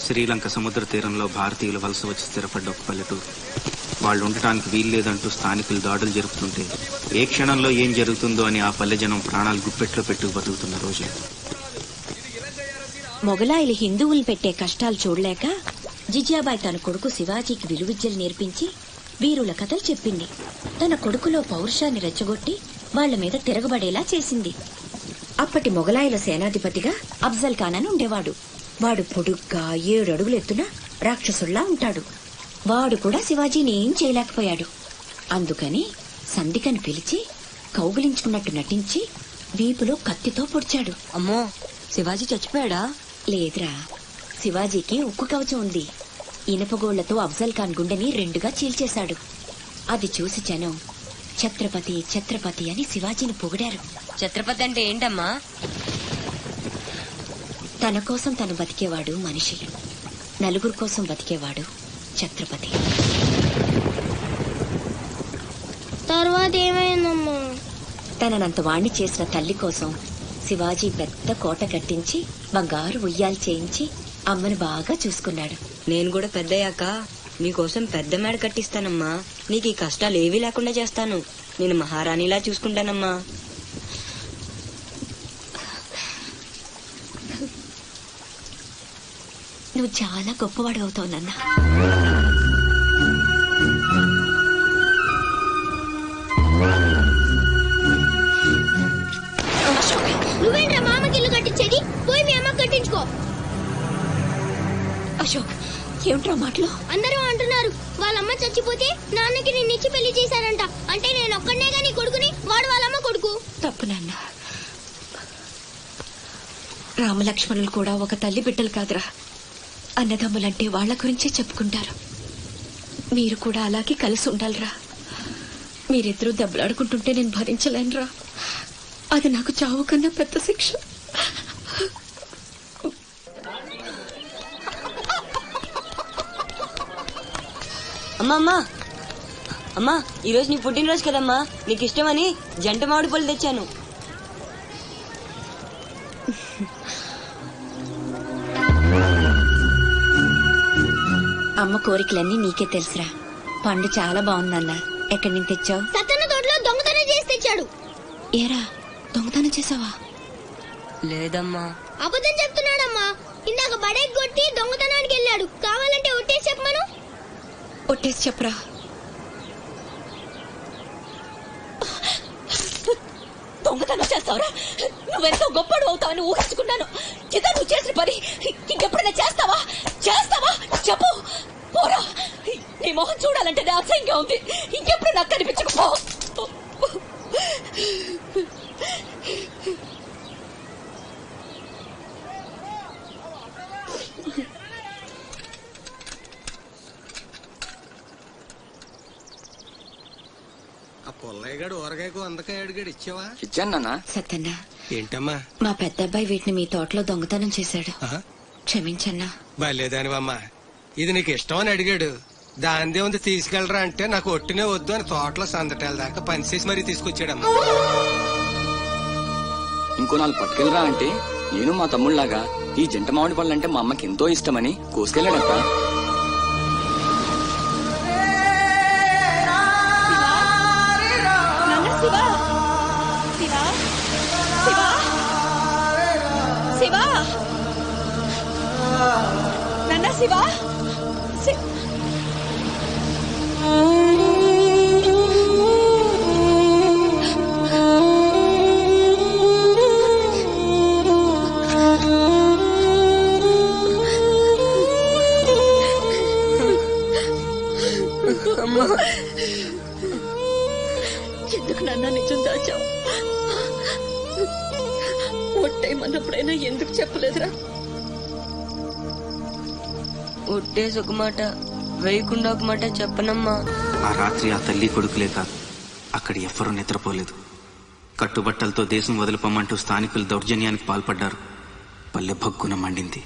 శ్రీలంక సముద్ర తీరంలో భారతీయులు వలస వచ్చి స్థిరపడ్డ ఒక పల్లెటూరు. వాళ్ళు ఉండటానికి వీల్లేదంటూ స్థానికులు దాడులు జరుపుతుంటే ఏ క్షణంలో ఏం జరుగుతుందో అని ఆ పల్లె జనం ప్రాణాలు గుప్పెట్లో పెట్టుకు బతుకుతున్న రోజు. మొగలాయిలు హిందువులు పెట్టే కష్టాలు చూడలేక జిజియాబాయి తన కొడుకు శివాజీకి విలువిద్యలు నేర్పించి వీరుల కథలు చెప్పింది. తన కొడుకులో పౌరుషాన్ని రెచ్చగొట్టి వాళ్ల మీద తిరగబడేలా చేసింది. అప్పటి మొగలాయిల సేనాధిపతిగా అఫ్జల్ ఖాన్ అని ఉండేవాడు. వాడు పొడుగ్గా 7 అడుగులు ఎత్తున రాక్షసుల్లా ఉంటాడు. వాడు కూడా శివాజీని ఏం చేయలేకపోయాడు. అందుకని సంధికని పిలిచి కౌగిలించుకున్నట్టు నటించి వీపులో కత్తితో పొడిచాడు. అమ్మో, శివాజీ చచ్చిపోయాడా? లేదురా, శివాజీకి ఉక్కు కవచం ఉంది. ఇనపగోళ్లతో అఫ్జల్ ఖాన్ గుండెని 2గా చీల్చేశాడు. అది చూసి జనం ఛత్రపతి ఛత్రపతి అని శివాజీని పొగిడారు. ఛత్రపతి అంటే ఏంటమ్మా? తన కోసం తను బతికేవాడు మనిషి, నలుగురు కోసం బతికేవాడు ఛత్రపతి. తర్వాత ఏమైందమ్మా? తననంత వాణ్ణి చేసిన తల్లి కోసం శివాజీ పెద్ద కోట కట్టించి బంగారు ఉయ్యాలు చేయించి అమ్మను బాగా చూసుకున్నాడు. నేను కూడా పెద్దయ్యాక నీకోసం పెద్ద మేడ కట్టిస్తానమ్మా. నీకు ఈ కష్టాలు ఏవీ లేకుండా చేస్తాను. నేను మహారాణిలా చూసుకుంటానమ్మా. నువ్వు చాలా గొప్పవాడు అవుతావు నాన్న. నువ్వేంట్రా మామకి ఇల్లు కట్టించేది? పోయి మీ అమ్మ కట్టించుకో. అశోక్, ఏమిట్రా మాటలు? అందరూ అంటున్నారు వాళ్ళమ్మ చచ్చిపోతే నాన్నకి నిన్నిచ్చి పెళ్లి చేశారంట. అంటే నేను ఒక్కడనేగా నీ కొడుకుని, వాడు వాళ్ళమ్మ కొడుకు. తప్పు నాన్న. రామలక్ష్మణులు కూడా ఒక తల్లి బిడ్డలు కాదురా. అన్నదమ్ములంటే వాళ్ల గురించే చెప్పుకుంటారు. మీరు కూడా అలాగే కలిసి ఉండాలిరా. మీరిద్దరూ దెబ్బలాడుకుంటుంటే నేను భరించలేనురా. అది నాకు చావు కన్నా పెద్ద శిక్ష. అమ్మా అమ్మా అమ్మా, ఈరోజు నీ పుట్టినరోజు కదమ్మా. నీకు ఇష్టమని జంట మామిడి పళ్ళు తెచ్చాను. అమ్మ కోరికలన్నీ నీకే తెలుసురా. పండు చాలా బాగుందన్నా. ఎక్కడి నుంచి తెచ్చావు? సత్తన్న తోటలో దొంగతనం చేసి తెచ్చాడు. ఏరా, దొంగతనం చేసావా? లేదమ్మా. అబద్ధం చెప్తున్నాడమ్మా. ఇందాక బడేకి కొట్టి దొంగతనానికి వెళ్ళాడు. కావాలంటే ఒట్టేసి చెప్పమను. ఒట్టేసి చెప్పరా. దొంగతనం చేస్తావురా? నువ్వెంతో గొప్పడు అవుతావని ఊహించుకున్నాను. ఇదా నువ్వు చేసిన పని ఇంకెప్పుడైనా చేస్తావా? చెప్పు. పోరా, నీ మొహం చూడాలంటే నా అసహ్యంగా ఉంది. ఇంకెప్పుడు నాకు కనిపించకపో. పుల్లయ్యగాడు ఊరగాయకు వందకాయ అడిగాడు, ఇచ్చావా? ఇచ్చాను. సత్తన్న, ఏంటమ్మా? మా పెద్దబ్బాయి వీటిని మీ తోటలో దొంగతనం చేశాడు. క్షమించన్నా. బలేదానివమ్మా. ఇది నీకు ఇష్టం అని అడిగాడు. దాందే ఉంది తీసుకెళ్ళరా అంటే నాకు ఒట్టినే వద్దు అని తోటలో సందటాల దాకా పనిచేసి మరీ తీసుకొచ్చాడమ్మా. ఇంకో 4 పట్టుకెళ్ళరా అంటే నేను మా తమ్ముళ్లాగా ఈ జంట మామిడి పళ్ళు అంటే మా అమ్మకి ఎంతో ఇష్టమని కోసుకెళ్ళాడక్క. ఎందుకు నాన్న నిజం దాచావు? ఒట్టేయమన్నప్పుడైనా ఎందుకు చెప్పలేదురా? ఒట్టేసి ఒక మాట, వేయకుండా ఒక మాట చెప్పనమ్మా. ఆ రాత్రి ఆ తల్లి కొడుకులే కాదు, అక్కడ ఎవ్వరూ నిద్రపోలేదు. కట్టుబట్టలతో దేశం వదిలిపోమంటూ స్థానికులు దౌర్జన్యానికి పాల్పడ్డారు. పల్లె భగ్గున మండింది.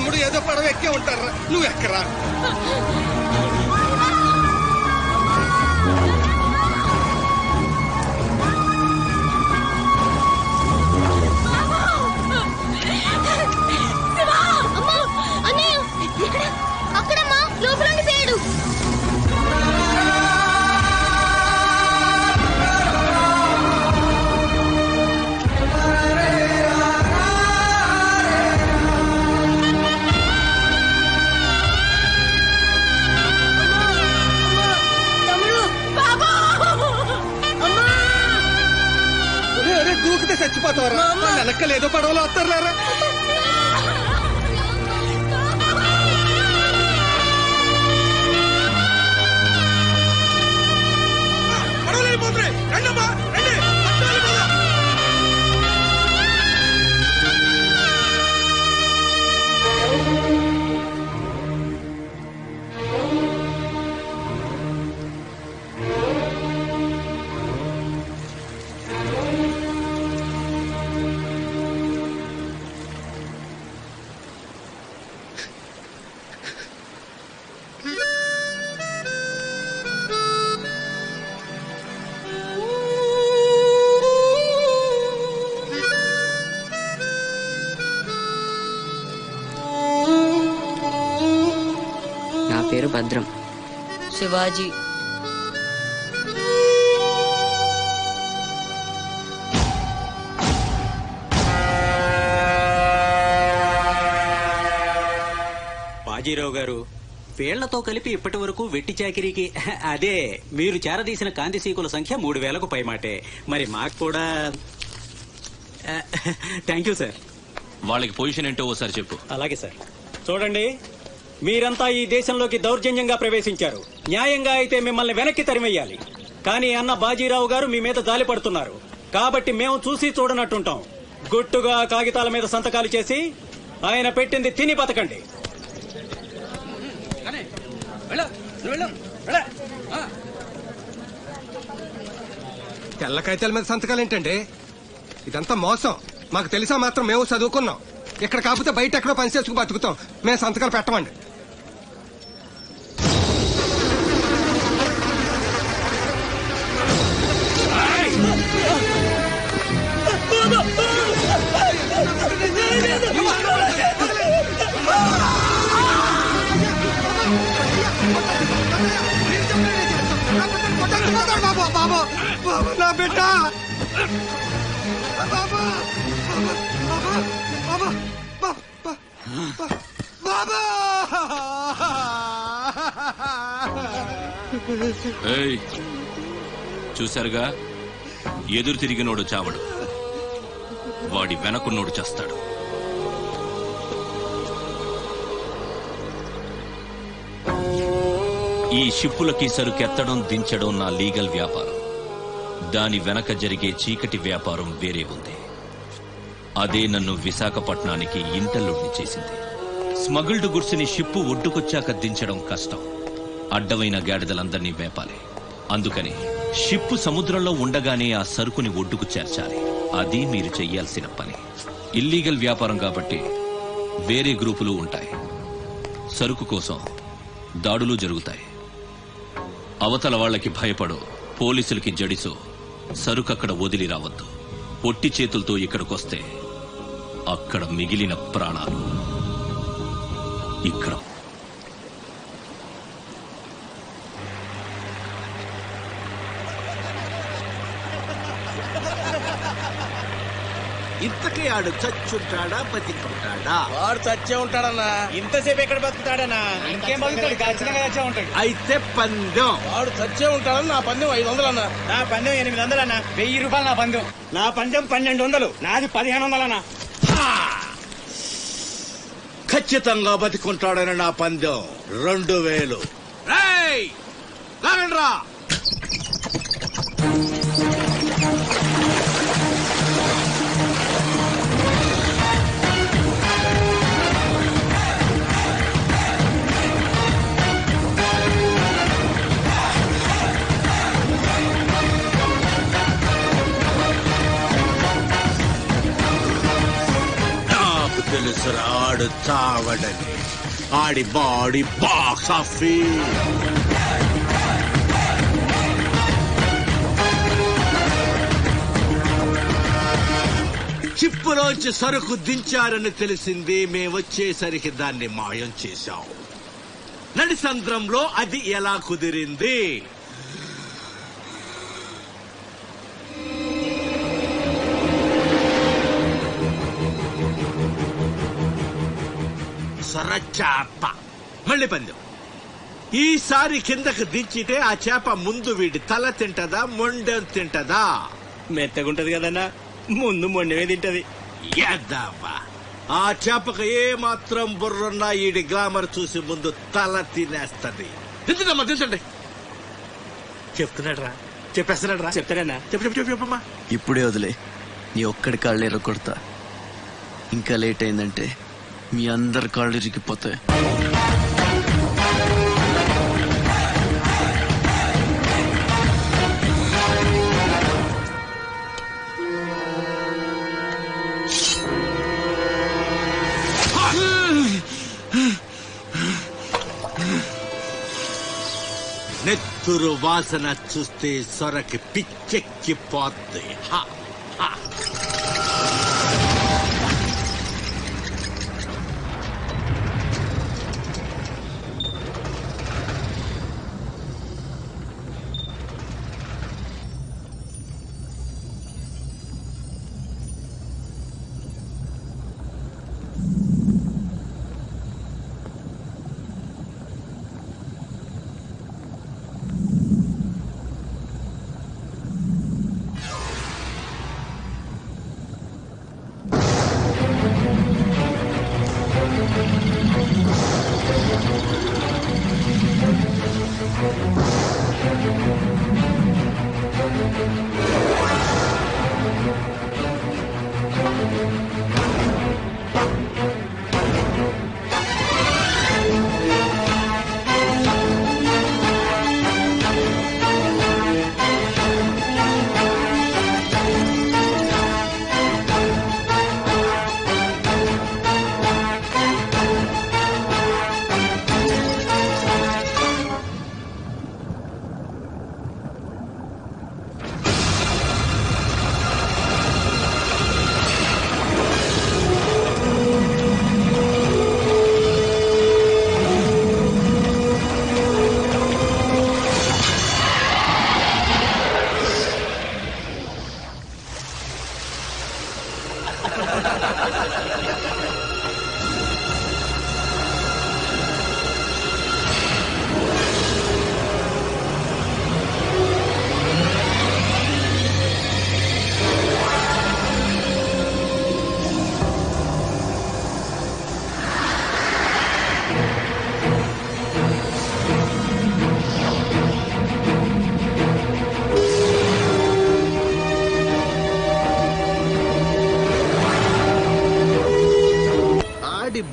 తమ్ముడు ఏదో పడవ ఎక్కే ఉంటారా, నువ్వు ఎక్కరా. అక్కడమ్మా లోపల ఉండిపోయాడు. దూకితే చచ్చిపోతావరా, వెనక్కలు ఏదో పడవలో వస్తారా. పేరు భద్రం. శివాజీ. బాజీరావు గారు, వీళ్లతో కలిపి ఇప్పటి వరకు వెట్టి చాకిరీకి అదే మీరు చేరదీసిన కాంతిసీకుల సంఖ్య 3000కు పైమాటే. మరి మాకు కూడా థ్యాంక్ యూ సార్. వాళ్ళకి పొజిషన్ ఏంటో ఓసారి చెప్పు. అలాగే సార్. చూడండి, మీరంతా ఈ దేశంలోకి దౌర్జన్యంగా ప్రవేశించారు. న్యాయంగా అయితే మిమ్మల్ని వెనక్కి తరిమెయ్యాలి. కానీ అన్న బాజీరావు గారు మీ మీద జాలి పడుతున్నారు. కాబట్టి మేము చూసి చూడనట్టుంటాం. గుట్టుగా కాగితాల మీద సంతకాలు చేసి ఆయన పెట్టింది తిని బతకండి. తెల్ల కాగితాల మీద సంతకాలు ఏంటండి? ఇదంతా మోసం. మాకు తెలిసా మాత్రం మేము చదువుకున్నాం. ఇక్కడ కాకపోతే బయట ఎక్కడో పని చేసుకు బతుకుతాం. మేము సంతకాలు పెట్టమండి. నా బిడ్డ చూశారుగా, ఎదురు తిరిగినోడు చావడు, వాడి వెనకున్నోడు చేస్తాడు. ఈ షిప్పులకి సరుకెత్తడం దించడం నా లీగల్ వ్యాపారం. దాని వెనక జరిగే చీకటి వ్యాపారం వేరే ఉంది. అదే నన్ను విశాఖపట్నానికి ఇంటల్లుడిని చేసింది. స్మగుల్డ్ గుడ్స్ని షిప్పు ఒడ్డుకొచ్చాక దించడం కష్టం. అడ్డమైన గాడిదలందర్నీ వేపాలి. అందుకని షిప్పు సముద్రంలో ఉండగానే ఆ సరుకుని ఒడ్డుకు చేర్చాలి. అది మీరు చెయ్యాల్సిన పని. ఇల్లీగల్ వ్యాపారం కాబట్టి వేరే గ్రూపులు ఉంటాయి. సరుకు కోసం దాడులు జరుగుతాయి. అవతల వాళ్ళకి భయపడో, పోలీసులకి జడిసో సరుకక్కడ వదిలి రావద్దు. పొట్టి చేతులతో ఇక్కడికొస్తే అక్కడ మిగిలిన ప్రాణాలు ఇక్కడ. ఇంతకీ ఆడు చచ్చుంటాడా బతికుంటాడా? వాడు చచ్చే ఉంటాడన్నా. ఇంతసేపు ఎక్కడ బతుకుతాడనా? ఇంకేం బతుకుతాడు? ఖచ్చితంగా చచ్చే ఉంటాడు. అయితే పందెం. వాడు చచ్చే ఉంటాడని నా పందెం 500 అన్నా. నా పందెం 800 అన్నా. 1000 రూపాయలు నా పందెం. నా పందెం 1200. నాది 1500 అన్నా. ఖచ్చితంగా బతికుంటాడని నా పందెం 2000. లాగండ్రా. తెలుసురాడు చావడని ఆడి బాడీ బాక్స్ ఆఫీస్. చిప్పులోంచి సరుకు దించారని తెలిసింది. మేమొచ్చేసరికి దాన్ని మాయం చేశాం. నడిసంద్రంలో అది ఎలా కుదిరింది? సొరచాప. మళ్ళీ పందెం. ఈసారి కిందకు దించితే ఆ చేప ముందు వీడి తల తింటదా మొండెం తింటదా? మెత్తగుంటది కదన్నా, ముందు మొండమే తింటది. యాదవ్వా, ఆ చేపకు ఏ మాత్రం బుర్రున్నా ఈడి గ్లామర్ చూసి ముందు తల తినేస్తది. తింటుందమ్మా, తింటండి. చెప్తున్నాడు రా, చెప్పేస్తున్నాడు రా. చెప్తాడన్నా. చెప్పమ్మా. ఇప్పుడే వదిలే, నీ ఒక్కడి కాళ్ళు ఎర్రకొడతా. ఇంకా లేట్ అయిందంటే మీ అందరి కాళ్ళు ఇరిగిపోతాయి. నెత్తురు వాసన చూస్తే సొరకి పిచ్చెక్కిపోద్ది.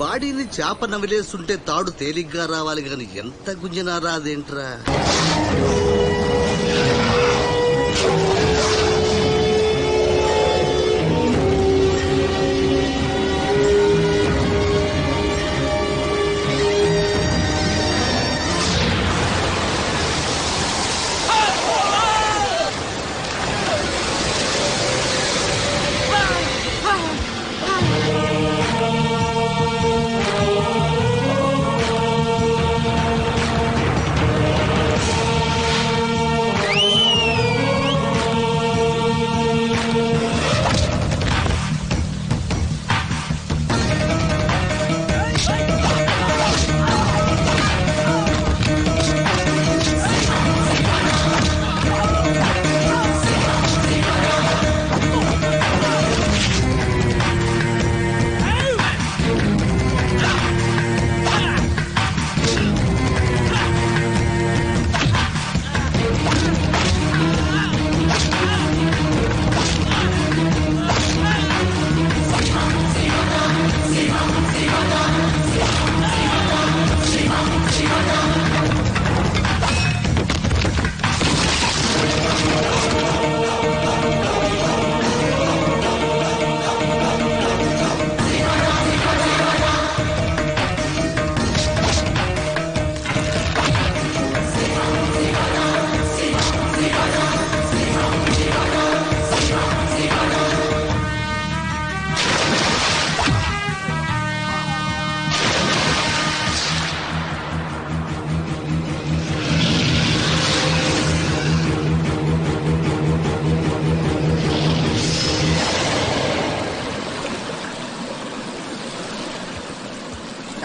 బాడీని చేప నవిలేస్తుంటే తాడు తేలిగ్గా రావాలి గాని ఎంత గుంజినా రాదేంట్రా?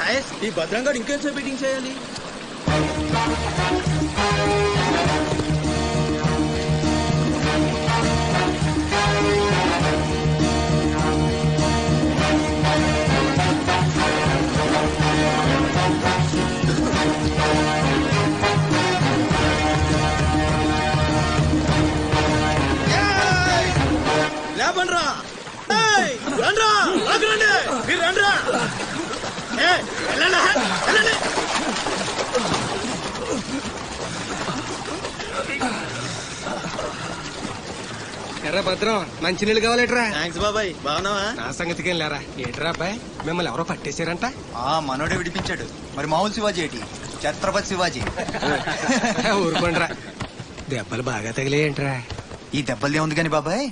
మహేష్ ఈ భద్రంగా ఇంకేం మీటింగ్ చేయాలి? లేపండ్రా, రండ్రా, లాగురండి, మీరు రండ్రా. ఎర్రా భద్రం, మంచినీళ్ళు కావాలేట్రా? థ్యాంక్స్ బాబాయ్, బాగున్నావా? నా సంగతికి వెళ్ళారా? ఏట్రా అబ్బాయి, మిమ్మల్ని ఎవరో పట్టేశారంట? మనోడే విడిపించాడు. మరి మామూలు శివాజీ ఏంటి? ఛత్రపతి శివాజీ. ఊరుకోండ్రా, దెబ్బలు బాగా తగిలేయంట్రా? ఈ దెబ్బలే ఉంది కాని బాబాయ్,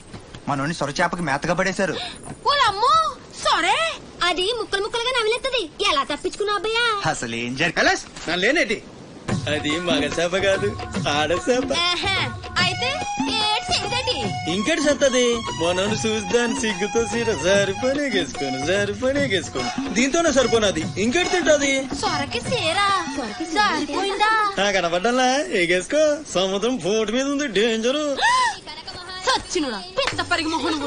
మనోని సొరచేపకి మేతగా పడేశారు. సరే, అది ముక్కలు ముక్కలుగా నమిలేస్తుంది. ఎలా తప్పించుకున్నావు అబ్బయ్యా? అసలు ఏం జరిగింది? లేనేటి, అది మగ చేప కాదు, ఆడచేప. అయితే ఇంకటి చెప్తాది, మనోని చూద్దాని సిగ్గుతో సీర సరిపోనేగేసుకోను దీంతోనే సరిపోనది, ఇంకటి తింటది. సొరకి సేరా సరిపోయిందా? కనబడ్డా ఎగేసుకో, సముద్రం పోటు మీద ఉంది, డేంజరు. సచ్చినుడా పెద్ద పరిగి మొహన్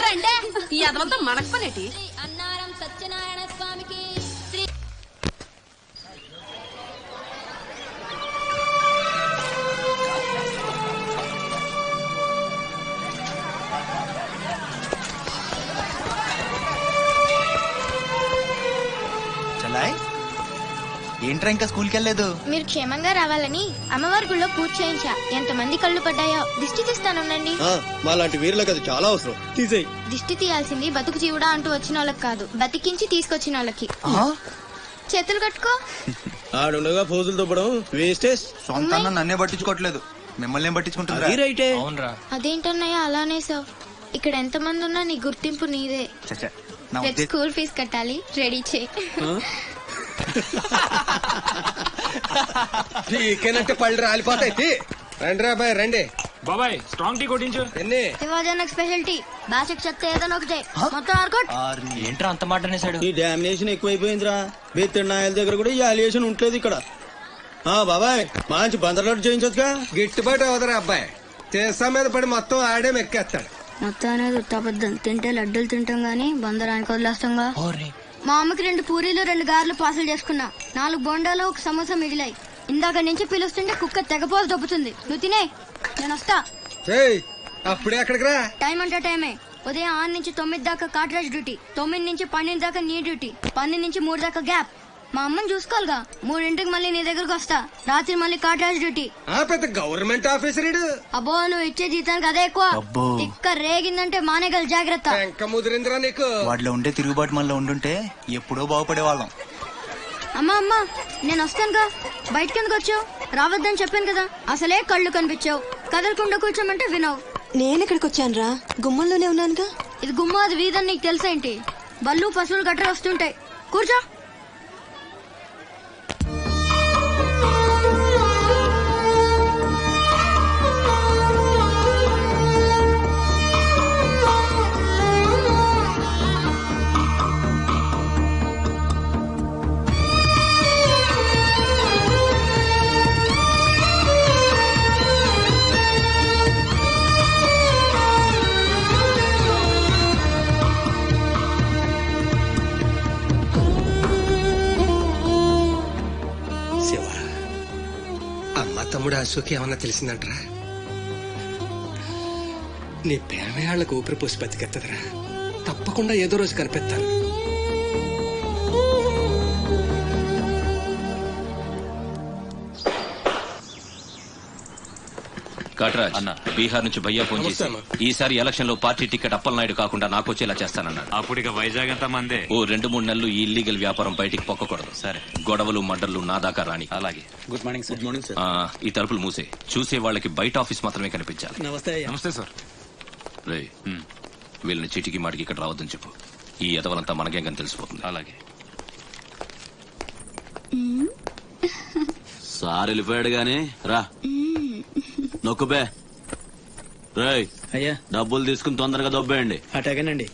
రండే ఈ అదవంతా మనకు పనేటి. అన్నారం సత్యనారాయణ స్వామికి చలాయ్, ఏంట్రా ఇంకా స్కూల్కి వెళ్ళలేదు? మీరు క్షేమంగా రావాలని అమ్మవారి గుళ్ళో పూజ చేయించా. ఎంతమంది కళ్ళు పడ్డాయో. దిష్టి తీస్తానుండండి. మాలాంటి వీరులకు అది చాలా అవసరం. తీసేయి. దిష్టి తీయాల్సింది బతుకు జీవుడా అంటూ వచ్చిన వాళ్ళకి కాదు, బతికించి తీసుకొచ్చిన వాళ్ళకి. చేతులు కట్టుకో. ఆడుండగా పోజులు దుబ్బడం వేస్టేజ్. సొంత నన్నే పట్టించుకోవట్లేదు, మిమ్మల్ని ఏం పట్టించుకుంటారా? అదేంటన్నయ్య అలానేసావు? ఇక్కడ ఎంత మంది ఉన్నా నీ గుర్తింపు నీదే. రేపు స్కూల్ ఫీజు కట్టాలి, రెడీ చేయి. టీకేనంటే పళ్ళు రాలిపోతాయి. రండి రా బాయ్, రండి బాబాయ్. స్ట్రాంగ్ టీ కొట్టించు. ఎన్ని శివాజీ స్పెషల్ టీ, బాసిక్ చెప్తే ఏదైనా ఒకటే, మొత్తం ఆర్కోట్. ఏంట్రా అంత మాట అనేసాడు? ఈ డామినేషన్ ఎక్కువైపోయిందిరా. బెత్తిడి నాయల దగ్గర కూడా ఈ అలియేషన్ ఉంటలేదు ఇక్కడ. బాబాయ్, మంచి బందర్లాట్ చేయించొచ్చుగా. గిట్టుబాటు అవదరా అబ్బాయి, చేసా మీద పడి మొత్తం ఆడే మెక్కేస్తాడు. మొత్తం అనేది ఉత్తాబద్ధం. తింటే లడ్డూలు తింటాం గానీ బందరానికి వదిలేస్తాంగా. మా అమ్మకి 2 పూరీలు 2 గారెలు పార్సల్ చేసుకున్నా. 4 బొండాలు 1 సమోసా మిగిలాయి. ఇందాక నుంచి పిలుస్తుంటే కుక్క తెగపోలు దొబ్బుతుంది. నువ్వు తినే, నేను వస్తా. అప్పుడే అక్కడికి రా. టైం అంటే టైమే. ఉదయం 6 నుంచి 9 దాకా కాట్రాజ్ డ్యూటీ, 9 నుంచి 12 దాకా నీ డ్యూటీ, 12 నుంచి 3 దాకా గ్యాప్. మా అమ్మని చూసుకోవాలిగా. 3ంటికి మళ్ళీ నీ దగ్గరకు వస్తా. రాత్రి మళ్ళీ కాట్రాజ్ డ్యూటీ. పెద్ద గవర్నమెంట్ ఆఫీసర్. అబ్బో, నువ్వు ఇచ్చే జీతానికి అదే ఎక్కువ. ఇక్కడ రేగిందంటే మానేగల జాగ్రత్త. ముదిరిందిరా నీకు. వాటిలో ఉండే తిరుగుబాటు మనలో ఉండుంటే ఎప్పుడో బాగుపడే వాళ్ళం. అమ్మా అమ్మా, నేను వస్తానుగా. బయటకి ఎందుకు వచ్చావు? రావద్దని చెప్పాను కదా. అసలే కళ్ళు కనిపించావు. కదలకుండా కూర్చోమంటే వినవు. నేను ఇక్కడికి వచ్చాను రా, గుమ్మంలోనే ఉన్నానుగా. ఇది గుమ్మ, అది వీధని నీకు తెలుసేంటి? బళ్ళు పశువులు గట్రా వస్తుంటాయి. కూర్చో. తమ్ముడు అశోక్ ఏమన్నా తెలిసిందంటరా? నీ ప్రేమే వాళ్ళకు ఊపిరి పోసి బతికెత్తదరా. తప్పకుండా ఏదో రోజు కనిపెత్తాను. కట్రాజ్ అన్న, బీహార్ నుంచి భయ్యా ఫోన్ చేసి ఈసారి ఎలక్షన్ లో పార్టీ టికెట్ అప్పలనాయుడు కాకుండా నాకు వచ్చేలా చేస్తానన్నాడు. అప్పుడు ఇక వైజాగ్ అంతా మందే. ఓ 2-3 నెలలు ఈ ఇల్లీగల్ వ్యాపారం బయటికి పొక్కకూడదు. సరే, గొడవలు మర్డర్లు నా దాకా రాని. అలాగే. Good morning sir. Good morning sir. ఈ తలుపులు మూసే. చూసే వాళ్ళకి బయట ఆఫీస్ మాత్రమే కనిపించాలి. నమస్తే. నమస్తే సార్. రే, వీళ్ళని చీటికి మాటికి ఇక్కడ రావద్దని చెప్పు. ఈ ఎదవలంతా మనకేం కానీ తెలిసిపోతుంది. అలాగే. సార్ వెళ్ళిపోయాడు గాని రా నొక్కుబే. రేయ్, అయ్యా డబ్బులు తీసుకుని తొందరగా దొబ్బేయండి. అటగనండి.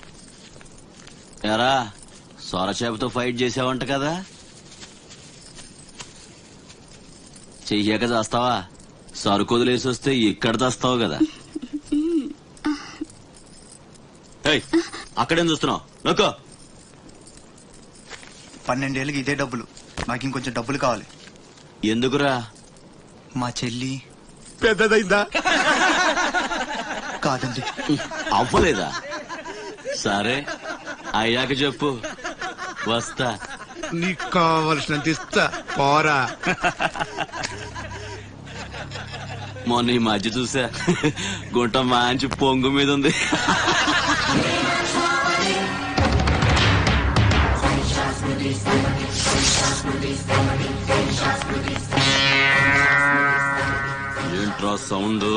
ఎరా, సొరచేపతో ఫైట్ చేసావంట కదా, చెయ్యాక చేస్తావా? సరుకు వదిలేసి వస్తే ఇక్కడ తెస్తావు కదా. అక్కడేం చూస్తున్నావు? నొక్కో. 12 ఏళ్ళకి ఇదే డబ్బులు. నాకు ఇంకొంచెం డబ్బులు కావాలి. ఎందుకురా? మా చెల్లి పెద్దదైందా? కాదండి. అవ్వలేదా? సరే అయ్యాక చెప్పు, వస్తా. నీకు కావలసినంత ఇస్తా, పోరా. మొన్న ఈ మధ్య చూసా, గుంట మంచి పొంగు మీద ఉంది. ఏంట్రా సౌండ్?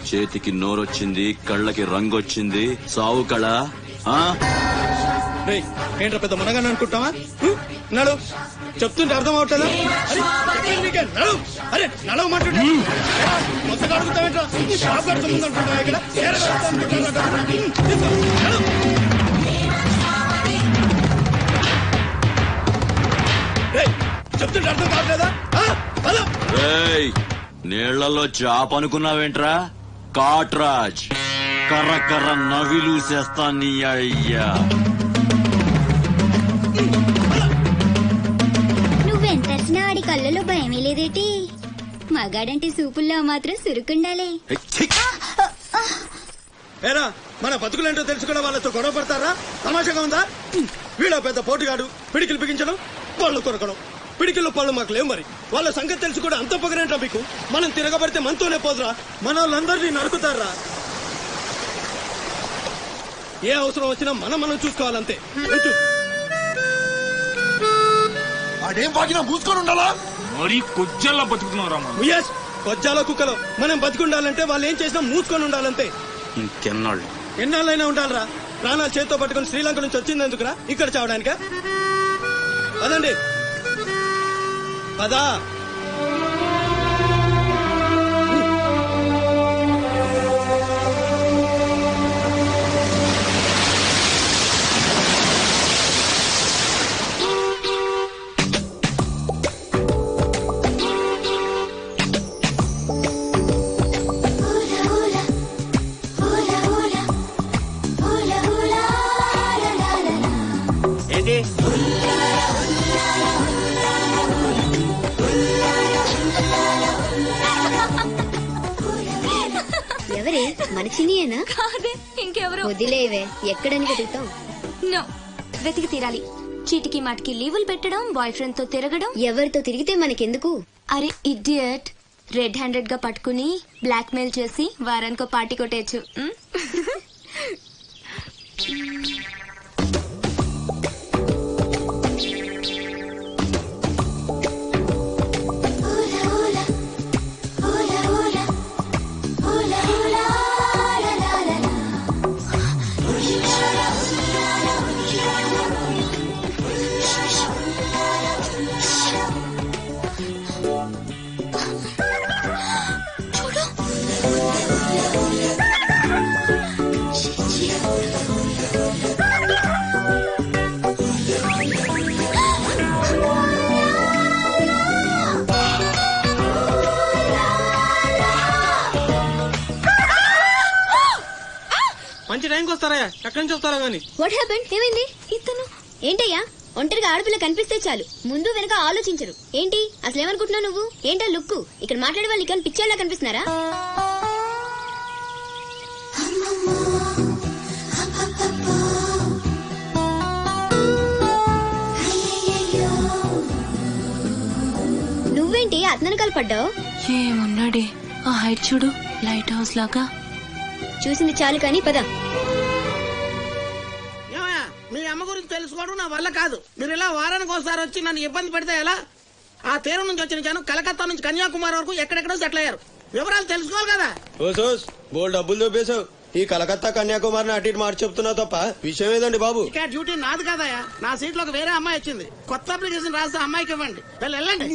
చేతికి నోరొచ్చింది, కళ్ళకి రంగొచ్చింది, సావు కళ. ఏంట్రా పెద్ద మునగాని అనుకుంటావా? నడు, చెప్తుంటే అర్థం అవట్లేదా? నడు, అరే నడవ మాట్లాడు. మొత్తగా అడుగుతావేంట్రా? షాప్ కడుతుంది అనుకుంటావా? ఇక్కడ చెప్తుంటే అర్థం కావట్లేదా? నీళ్లలో చాప అనుకున్నావేంట్రా? కాట్రాజ్ కర్ర కర్ర నవిలూసేస్తా నీ అయ్యా. నువ్వెంతర్చినా వాడి కళ్ళలో భయమే లేదేటి? మగాడంటే సూపుల్లో మాత్రం సురుకుండాలే. ఏరా, మన బతుకులేంటో తెలుసుకున్న వాళ్ళతో గొడవ పడతారా? తమాషాగా ఉందా? వీళ్ళ పెద్ద పోటుగాడు, పిడికిలు బిగించడం, పళ్ళు కొరకడం. పిడికిల్లో పళ్ళు మాకు లేవు. మరి వాళ్ళ సంగతి తెలుసు కూడా అంత పొగరేంట్రా మీకు? మనం తిరగబడితే మనతోనే పోదురా, మన వాళ్ళందరినీ నరుకుతారా? ఏ అవసరం వచ్చినా మనం చూసుకోవాలంతే. అదేం బాగినా మూసుకొని ఉండాలా? మరి కొజ్జల్లో బతుకుతున్నారా? కొజ్జాలో కుక్కలో మనం బతుకుండాలంటే వాళ్ళు ఏం చేసినా మూసుకొని ఉండాలంతే. ఎన్నాళ్ళైనా ఉండాలరా? ప్రాణాలు చేతితో పట్టుకుని శ్రీలంక నుంచి వచ్చింది ఎందుకురా? ఇక్కడ చావడానికా? అదండి పదా. ఏంటి ఎవరే? మన చినియేనా? కాదే, ఇంకెవరు? వదిలేవే, ఎక్కడని వెతుకుతాం? నో, వెతికి తీరాలి. చీటికి మాటికి లీవులు పెట్టడం, బాయ్ ఫ్రెండ్ తో తిరగడం. ఎవరితో తిరిగితే మనకెందుకు? అరే ఇడియట్, రెడ్ హ్యాండెడ్ గా పట్టుకుని బ్లాక్ మెయిల్ చేసి వారానికో పార్టీ కొట్టేయచ్చు. మంచి టైంకి వస్తారా? ఎక్కడి నుంచి వస్తారా గానీ? What happened? ఏమైంది? ఇతను ఏంటయ్యా? ఒంటరిగా ఆడపిల్ల కనిపిస్తే చాలు ముందు వెనక ఆలోచించరు. ఏంటి అసలు ఏమనుకుంటున్నావు నువ్వు? ఏంటా లుక్కు? ఇక్కడ మాట్లాడే వాళ్ళు ఇక్కడ పిచ్చేలా కనిపిస్తున్నారా? నువ్వేంటి అతనకాలు పడ్డావు? ఏమున్నాడే, ఆ హైట్ చూడు, లైట్ హౌస్ లాగా. చూసింది చాలు కానీ పద. మీ అమ్మ గురించి తెలుసుకోవడం నా వల్ల కాదు. మీరు ఇలా వారానికి ఒకసారి వచ్చి నన్ను ఇబ్బంది పెడితే ఎలా? ఆ తీరం నుంచి వచ్చిన జనం కలకత్తా నుంచి కన్యాకుమారి వరకు ఎక్కడెక్కడో సెటిల్ అయ్యారు. వివరాలు తెలుసుకోవాలి కదా. బోల్ డబ్బులు దొబ్బేశావు. ఈ కలకత్తా కన్యాకుమారిని అటు ఇటు మార్చి చెప్తున్నావు తప్ప విషయం ఏదండి బాబు? ఇక డ్యూటీ నాది కదయా. నా సీట్ లో వేరే అమ్మాయి వచ్చింది. కొత్త అప్లికేషన్ రాస్తే అమ్మాయికి ఇవ్వండి. వెళ్ళండి.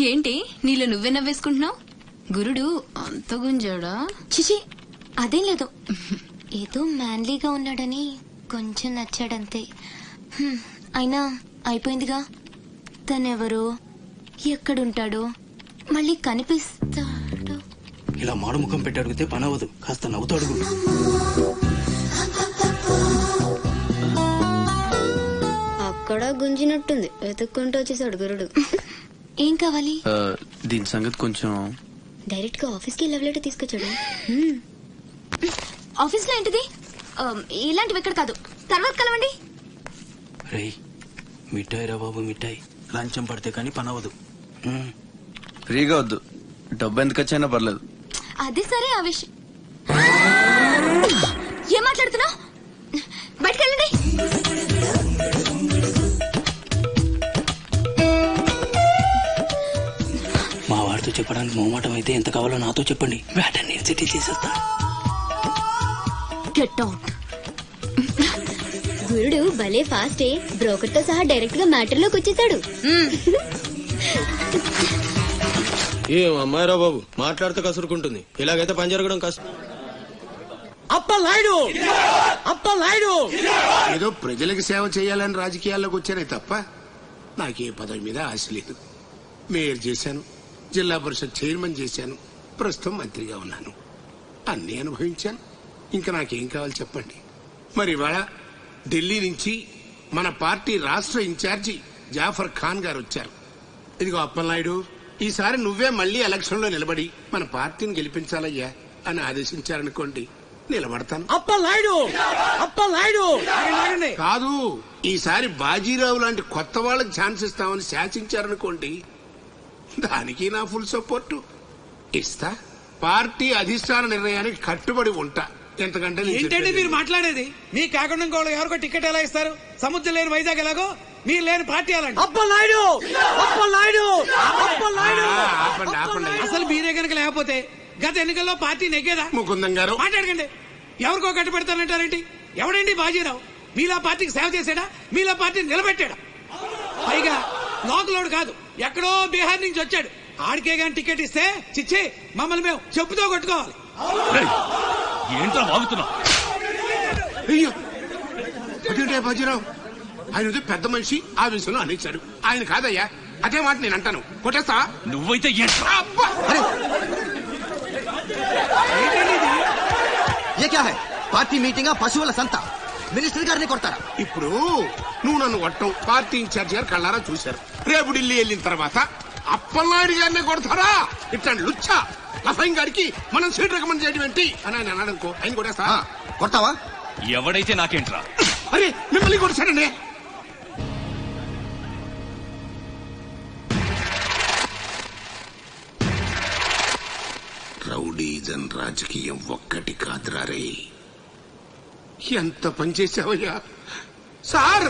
ఏంటి నీలో నువ్వే నవ్వేసుకుంటున్నావు? గురుడు అంత గుంజాడా? చిచి, అదేం లేదు. ఏదో మ్యాన్లీగా ఉన్నాడని కొంచెం నచ్చాడంతే. అయినా అయిపోయిందిగా. తనెవరో, ఎక్కడుంటాడో, మళ్ళీ కనిపిస్తాడో. ఇలా మాడుముఖం పెట్టి అడిగితే పని అవ్వదు, కాస్త నవ్వుతూ అడుగు. అక్కడ గుంజినట్టుంది, వెతుక్కుంటూ వచ్చేసాడు గురుడు. ఏం కావాలి? దీని సంగతి కొంచెం. డైరెక్ట్ గా ఆఫీస్ కి లవ్ లెటర్ తీసుకొచ్చాడు. ఆఫీస్ లో ఏంటిది? ఇలాంటివి ఎక్కడ కాదు, తర్వాత కలవండి. రే మిఠాయి రా బాబు, మిఠాయి. లంచం పడితే కానీ పని అవ్వదు. ఫ్రీగా వద్దు, డబ్బు ఎంత ఖర్చైనా పర్లేదు. అది సరే, ఆ విషయం ఏం మాట్లాడుతున్నావు? బయటకు వెళ్ళండి. మా వాడితో చెప్పడానికి మొహమాటం అయితే ఎంత కావాలో నాతో చెప్పండి, వేటని సెటిల్ చేసేస్తా. Get out. గురుడు భలే ఫాస్టే, బ్రోకర్ తో సహా డైరెక్ట్ గా మ్యాటర్ లోకి వచ్చేసాడు. ఏం అమ్మాయిరా బాబు, మాట్లాడితే కసురుకుంటుంది. ఇలాగైతే పని జరగడం కష్టం. అప్పలనాయుడు, అప్పలనాయుడు. ఏదో ప్రజలకు సేవ చేయాలని రాజకీయాల్లోకి వచ్చానే తప్ప నాకే పదవి మీద ఆశ లేదు. మేయర్ చేశాను, జిల్లా పరిషత్ చైర్మన్ చేశాను, ప్రస్తుతం మంత్రిగా ఉన్నాను. అన్నీ అనుభవించాను. ఇంకా నాకేం కావాలి చెప్పండి. మరి ఇవాళ ఢిల్లీ నుంచి మన పార్టీ రాష్ట్ర ఇన్ఛార్జి జాఫర్ ఖాన్ గారు వచ్చారు. ఇదిగో అప్పలనాయుడు, ఈసారి నువ్వే మళ్లీ ఎలక్షన్ లో నిలబడి మన పార్టీని గెలిపించాలయ్యా అని ఆదేశించారనుకోండి, నిలబడతాను. అప్పలనాయుడు, అప్పలనాయుడు. కాదు, ఈసారి బాజీరావు లాంటి కొత్త వాళ్ళకి ఛాన్స్ ఇస్తామని శాసించారనుకోండి, దానికి నా ఫుల్ సపోర్టు ఇస్తా. పార్టీ అధిష్టాన నిర్ణయానికి కట్టుబడి ఉంటా. ఎంతకంటే ఏంటండి మీరు మాట్లాడేది? మీ కాకుండా ఇంకోళ్ళు ఎవరికో టికెట్ ఎలా ఇస్తారు? సముద్రం లేని వైజాగ్ ఎలాగో మీరు లేని పార్టీ అలాంటి. అప్పలనాయుడు, అప్పలనాయుడు, అప్పలనాయుడు. అసలు మీరే కనుక లేకపోతే గత ఎన్నికల్లో పార్టీ నెగ్గేదా? ముకుందం గారు మాట్లాడకండి. ఎవరికో కట్టు పెడతానంటారేంటి? ఎవడండి బాజీరావు? మీలా పార్టీకి సేవ చేశాడా? మీలా పార్టీని నిలబెట్టాడా? పైగా లోకలోడు కాదు, ఎక్కడో బీహార్ నుంచి వచ్చాడు. ఆడికే గాని టికెట్ ఇస్తే చిచ్చే మమ్మల్ని మేము చెప్పుతో కొట్టుకోవాలి. ఏంట్రా వాగుతున్నావు? అయ్యో అదేంటే బాజీరావు, ఆయన పెద్ద మనిషి ఆ విషయంలో అనేశాడు. ఆయన కాదయ్యా, అదే మాట నేను అంటాను. కొట్టేస్తా. నువ్వైతే పార్టీ మీటింగ్ పశువుల సంత, మినిస్టర్ గారిని కొడతారా? ఇప్పుడు నువ్వు నన్ను కొట్టం, పార్టీ ఇన్ఛార్జి గారు కళ్ళారా చూశారు. రేపు ఢిల్లీ వెళ్ళిన తర్వాత అప్పలనాయుడు గారిని కొడతారా? ఇట్లాంటి లుచ్చా లఫైన్ గారికి మనం సీట్ రికమెండ్ చేయడం ఏంటి అని ఆయన అన్నాడనుకో, ఆయన కొట్టేస్తా. కొడతావా? ఎవడైతే నాకేంట్రా? అరే మిమ్మల్ని కొట్టాడండి. రౌడీజన్ రాజకీయం ఒక్కటి కాదురా రే. ఎంత పనిచేసావయ్యా సార్.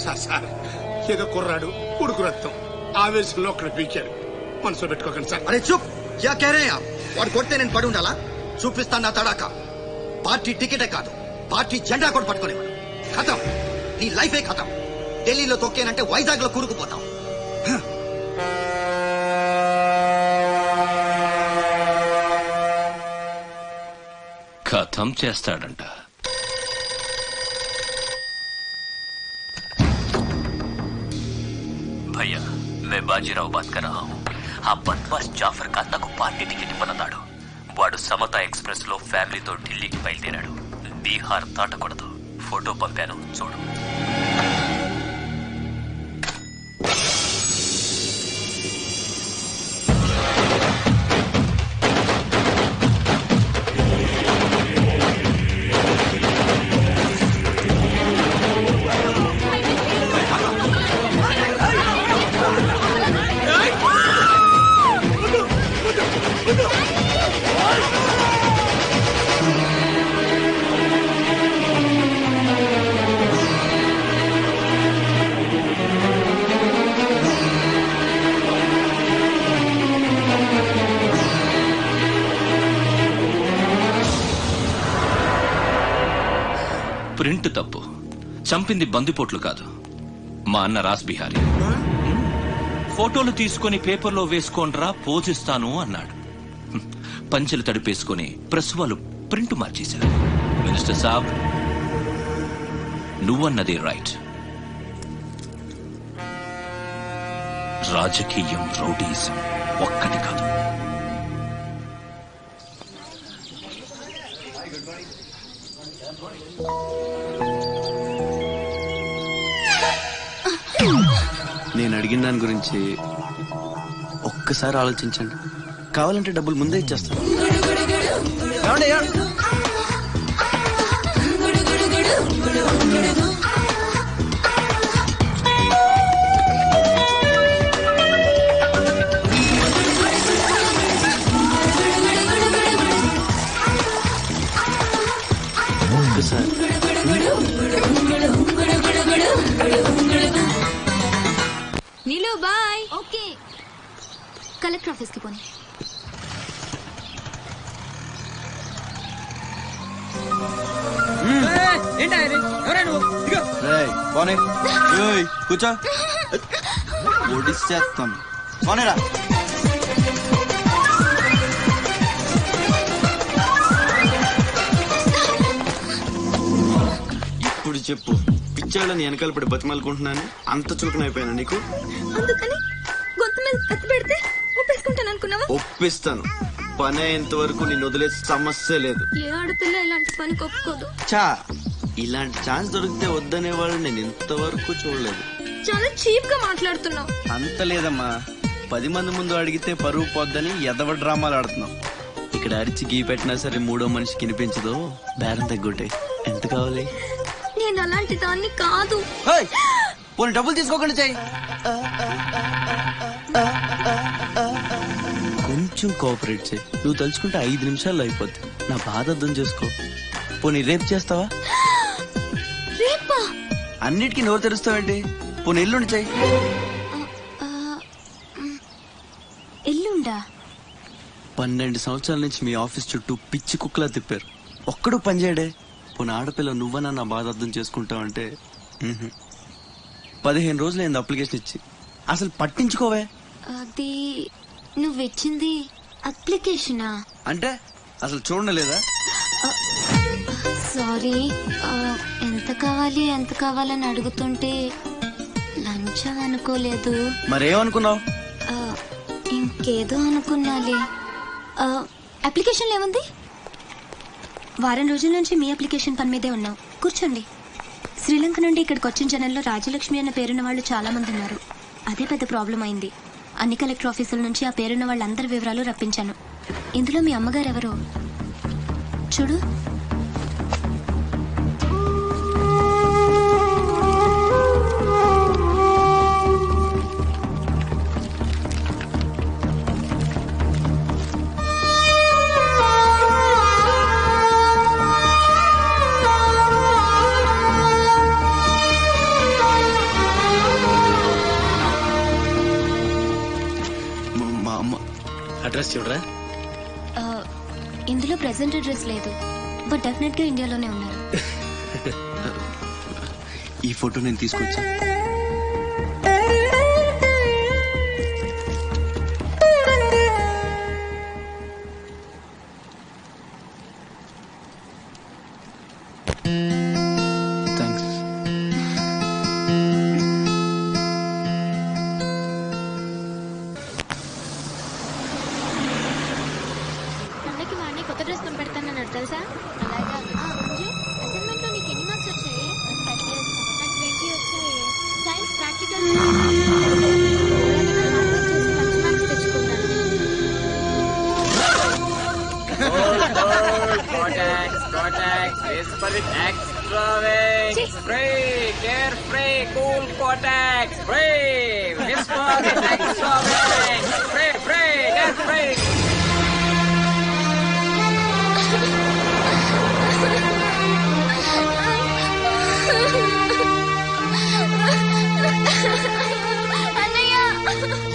సార్ ఏదో కుర్రాడు, ఉడుకు రక్తం, ఆవేశంలో ఒక్కడ పీకాడు. మనసులో పెట్టుకోకండి సార్. అరే చూప్, క్యా కహ రహే ఆప్? వాడు కొడితే నేను పడి ఉండాలా? చూపిస్తాను నా తడాక. పార్టీ టికెటే కాదు, పార్టీ జెండా కూడా పట్టుకునేవాడు. ఖతం, నీ లైఫే ఖతం. ఢిల్లీలో తొక్కేనంటే వైజాగ్ లో కూరుకుపోతాం. ఖతం చేస్తాడంట. भैया मैं बाजीराव बात कर रहा हूँ. ఆ బద్మాష్ జాఫర్ ఖాన్ నాకు పార్టీ టికెట్ ఇవ్వనన్నాడు. వాడు సమతా ఎక్స్ప్రెస్ లో ఫ్యామిలీతో ఢిల్లీకి బయలుదేరాడు. బీహార్ దాటకూడదు. ఫోటో పంపాను, చూడు. ప్రింట్ తప్పు, చంపింది బందిపోట్లు కాదు, మా అన్న రాస్ బిహారీ. ఫోటోలు తీసుకుని పేపర్లో వేసుకోండ్రా, పోజిస్తాను అన్నాడు. పంచెలు తడిపేసుకుని ప్రెస్ వాళ్ళు ప్రింట్ మార్చేశారు. మినిస్టర్ సాబ్, నువ్వన్నది రైట్. రాజకీయం, రౌడీజం ఒక్కటి కాదు. నేను అడిగిన దాని గురించి ఒక్కసారి ఆలోచించండి. కావాలంటే డబ్బులు ముందే ఇచ్చేస్తాను. నీలు బాయ్. ఓకే, కలెక్టర్ ఆఫీస్ కి పోనీ. కూర్చో, ఓడిస్తాను. పోనేరా. ఇప్పుడు చెప్పు, పిచ్చాళ్ళని వెనకాల పడి బతిమాలుకుంటున్నాను, అంత చులకనైపోయాను నీకు? అందుకని గొంతు మీద కత్తి పెడితే ఒప్పేసుకుంటాను అనుకున్నావా? ఒప్పిస్తాను. పని అయ్యేంత వరకు నేను వదిలే సమస్య లేదు. ఏ ఆడపిల్ల ఇలాంటి పని ఒప్పుకోదు. చా, ఇలాంటి ఛాన్స్ దొరికితే వద్దనే వాళ్ళు నేను ఇంతవరకు చూడలేదు. చాలా చీప్ గా మాట్లాడుతున్నావు. అంత లేదమ్మా, 10 మంది ముందు అడిగితే పరువు పోద్దని ఎదవ డ్రామాలు ఆడుతున్నావు. ఇక్కడ అరిచి గీ పెట్టినా సరే మూడో మనిషికి వినిపించదు. బేరం తగ్గొట్టే. ఎంత కావాలి? నేను అలాంటి దాన్ని కాదు. పోనీ డబ్బులు తీసుకోకుండా చెయ్యి. కొంచెం కోఆపరేట్ చేయి. నువ్వు తలుచుకుంటే 5 నిమిషాల్లో అయిపోద్ది. నా బాధ అర్థం చేసుకో. పోనీ రేపు చేస్తావా? రేపా? అన్నిటికీ నోరు తెరుస్తావేంటి? పోనీ ఎల్లుండి చెయ్యి. ఎల్లుండా? 12 సంవత్సరాల నుంచి మీ ఆఫీస్ చుట్టూ పిచ్చి కుక్కలా తిప్పారు, ఒక్కడు పనిచేయడే. పోనీ ఆడపిల్ల నువ్వన్నా నా బాధ అర్థం చేసుకుంటావంటే 15 రోజులైంది అప్లికేషన్ ఇచ్చి, అసలు పట్టించుకోవే. అది నువ్విచ్చింది అప్లికేషనా? అంటే అసలు చూడలేదా? సారీ, ఎంత కావాలని అడుగుతుంటే లంచం అనుకోలేదు. మరేమనుకున్నావు? ఇంకేదో అనుకున్నాలే. అప్లికేషన్ ఏముంది? వారం రోజుల నుంచి మీ అప్లికేషన్ పని మీదే ఉన్నాం. కూర్చోండి. శ్రీలంక నుండి ఇక్కడికి వచ్చిన జనంలో రాజలక్ష్మి అన్న పేరున్న వాళ్ళు చాలా మంది ఉన్నారు. అదే పెద్ద ప్రాబ్లం అయింది. అన్ని కలెక్టర్ ఆఫీసుల నుంచి ఆ పేరున్న వాళ్ళందరి వివరాలు రప్పించాను. ఇందులో మీ అమ్మగారు ఎవరో చూడు. అడ్రస్ చూడరా. ఇందులో ప్రెసెంట్ అడ్రస్ లేదు, బట్ డెఫినెట్ గా ఇండియాలోనే ఉన్నారు. ఈ ఫోటో నేను తీసుకొచ్చా. తెలుసా? అసైన్మెంట్ లో నీకు ఎన్ని మార్క్స్ వచ్చాయి? 30 వచ్చాయి. సైన్స్ ప్రాక్టికల్ మంచి మార్క్స్ తెచ్చుకున్నాను.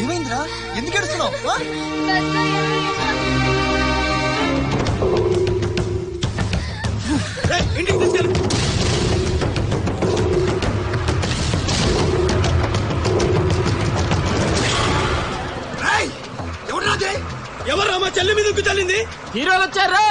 ఏమైందిరా? ఎందుకు ఏడుస్తున్నావు? ఇంటికి తీసుకెళ్ళు. ఎవరు మా చెల్లి మీద చల్లింది? హీరోలు వచ్చారు.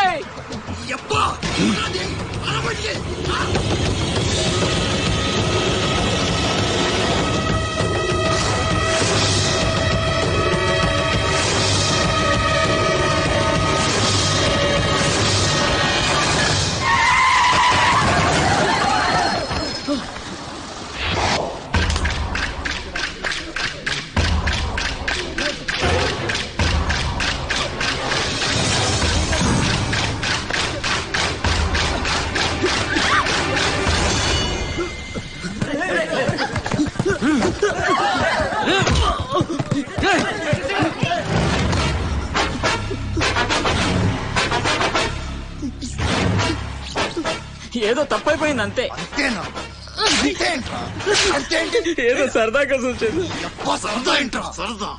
ఏదో తప్పైపోయింది అంతే. అంతేనా? ఏదో సరదాగా చూసాను. సరదా ఏంట్రా సరదా?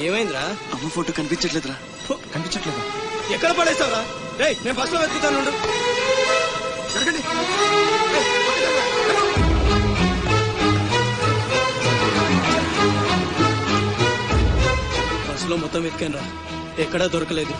ఏమైందిరా? అమ్మ ఫోటో కనిపించట్లేదురా. కనిపించట్లేదా? ఎక్కడ పడేస్తావురా? రేయ్ నేను బస్ లో వెతుకుతాను. బస్ లో మొత్తం వెతికాను రా, ఎక్కడా దొరకలేదు.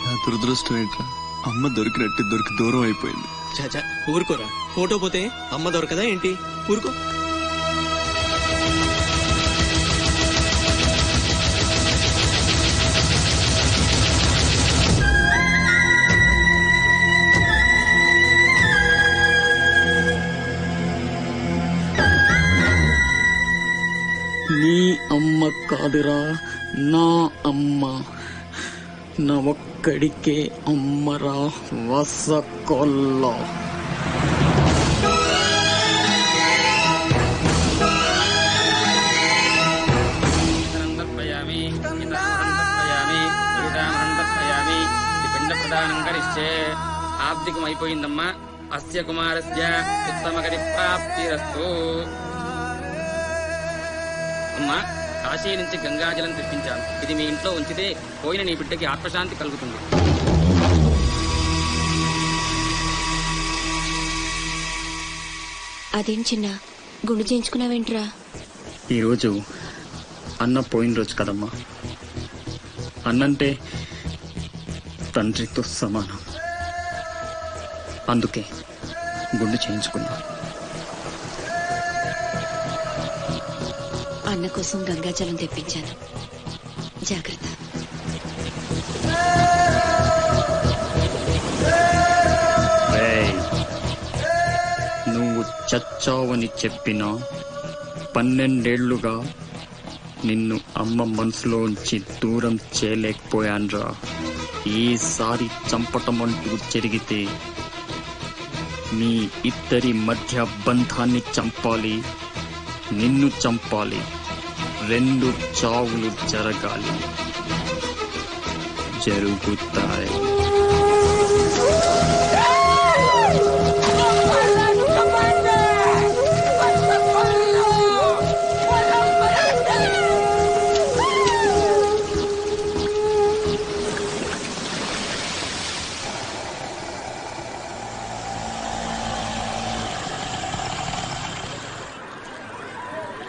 నా దురదృష్టం ఏంట్రా, అమ్మ దొరికి దూరం అయిపోయింది. చాచా ఊరుకోరా, ఫోటో పోతే అమ్మ దొరకదా ఏంటి? ఊరుకో. నీ అమ్మ కాదురా, నా అమ్మ. నా ఒక్కడికే అమ్మరా వసకొల్ల. ఆబ్దికమైపోయిందమ్మా. అస్య కుమారస్య ఉత్తమగతి ప్రాప్తిరస్తు. అమ్మా, కాశీ నుంచి గంగాజలం తెప్పించాను. ఇది మీ ఇంట్లో ఉంచితే పోయిన నీ బిడ్డకి ఆత్మశాంతి కలుగుతుంది. అదేం చిన్న గుండు చేయించుకున్నావేంట్రా? ఈరోజు అన్న పోయిన రోజు కదమ్మా. అన్నంటే తండ్రితో సమానం. అందుకే గుండు చేయించుకున్నా. అన్న కోసం గంగాజలం తెప్పించాను, జాగ్రత్త. నువ్వు చచ్చావని చెప్పినా 12 ఏళ్లుగా నిన్ను అమ్మ మనసులోంచి దూరం చేయలేకపోయాన్రా. ఈసారి చంపటం అంటూ జరిగితే మీ ఇద్దరి మధ్య బంధాన్ని చంపాలి, నిన్ను చంపాలి. 2 చావులు జరగాలి. జరుగుతాయి.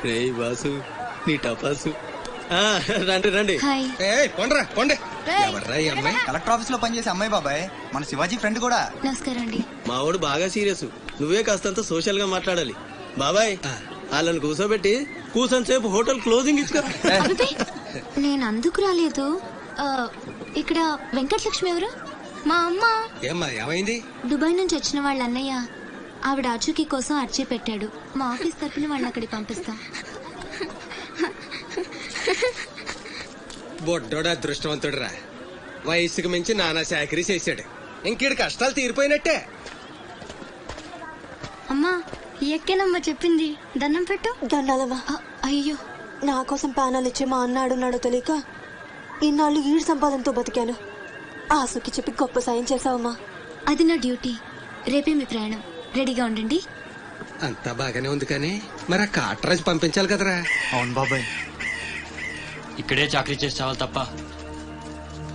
రే బాసు, నీ టపాసు. రండి రండి. కొండ్రా కొండే. ఎవర్రా ఈ అమ్మాయి? కలెక్టర్ ఆఫీస్ లో పనిచేసే అమ్మాయి బాబాయ్, మన శివాజీ ఫ్రెండ్ కూడా. నమస్కారం అండి. మావాడు బాగా సీరియస్, నువ్వే కాస్తంత సోషల్ గా మాట్లాడాలి. బాబాయ్, వాళ్ళని కూర్చోబెట్టి కూర్చొని సేపు హోటల్ క్లోజింగ్ ఇచ్చుకో. నేను అందుకు రాలేదు. ఇక్కడ వెంకటలక్ష్మి ఎవరు? మా అమ్మ. ఏమ్మా ఏమైంది? దుబాయ్ నుంచి వచ్చిన వాళ్ళ అన్నయ్య ఆవిడ ఆచూకీ కోసం అర్చీ పెట్టాడు. మా ఆఫీస్ తరపున వాళ్ళని అక్కడికి పంపిస్తాం. బొడ్డోడు అదృష్టవంతుడురా, వయసుకు మించి నానా చాకరీ చేశాడు. ఇంకీడి కష్టాలు తీరిపోయినట్టే. అమ్మా ఎక్కేనమ్మా చెప్పింది, దండం పెట్టు. దండాలమ్మా. అయ్యో, నా కోసం ప్రాణాలు ఇచ్చే మా అన్నాడున్నాడో తెలియక ఇన్నాళ్ళు ఈడు సంపాదనతో బతికాను. ఆసుకి చెప్పి గొప్ప సాయం చేసావమ్మా. అది నా డ్యూటీ. రేపే మీ ప్రయాణం, రెడీగా ఉండండి. అంతా బాగానే ఉంది కానీ మరి ఆ కాట్రాజ్ పంపించాలి కదరా. అవును బాబాయ్, ఇక్కడే చాకరీ చేసి చావాలి తప్ప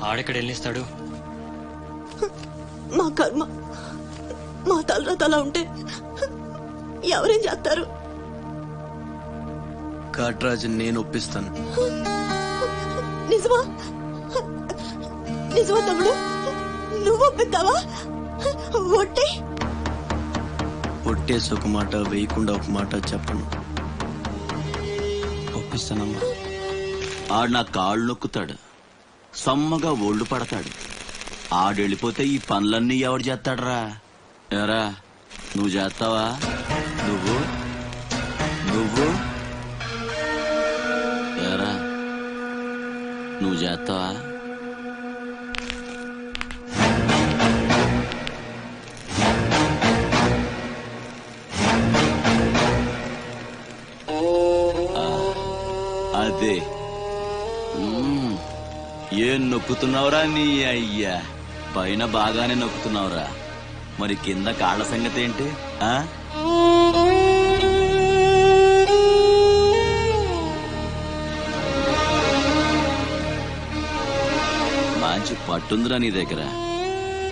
ఆడెక్కడ వెళ్ళిస్తాడు. మా కర్మ, మా తలరాత అలా ఉంటే ఎవరేం చేస్తారు? కాట్రాజు నేను ఒప్పిస్తాను. నిజమా? నిజమా తమ్ముడు? నువ్వు ఒప్పిస్తావా? ఒట్టి కొట్టేసి ఒక మాట వేయకుండా ఒక మాట చెప్పను. ఒప్పిస్తానమ్మా. ఆడు నా కాళ్ళు నొక్కుతాడు, సమ్మగా ఒళ్ళు పడతాడు. ఆడెళ్ళిపోతే ఈ పనులన్నీ ఎవడు చేస్తాడరా? ఎరా నువ్వు చేస్తావా? నువ్వు నువ్వు ఎరా నువ్వు చేస్తావా? అదే ఏం నొక్కుతున్నావురా నీ అయ్యా? పైన బాగానే నొక్కుతున్నావురా, మరి కింద కాళ్ళ సంగతి ఏంటి? మంచి పట్టుందిరా నీ దగ్గర.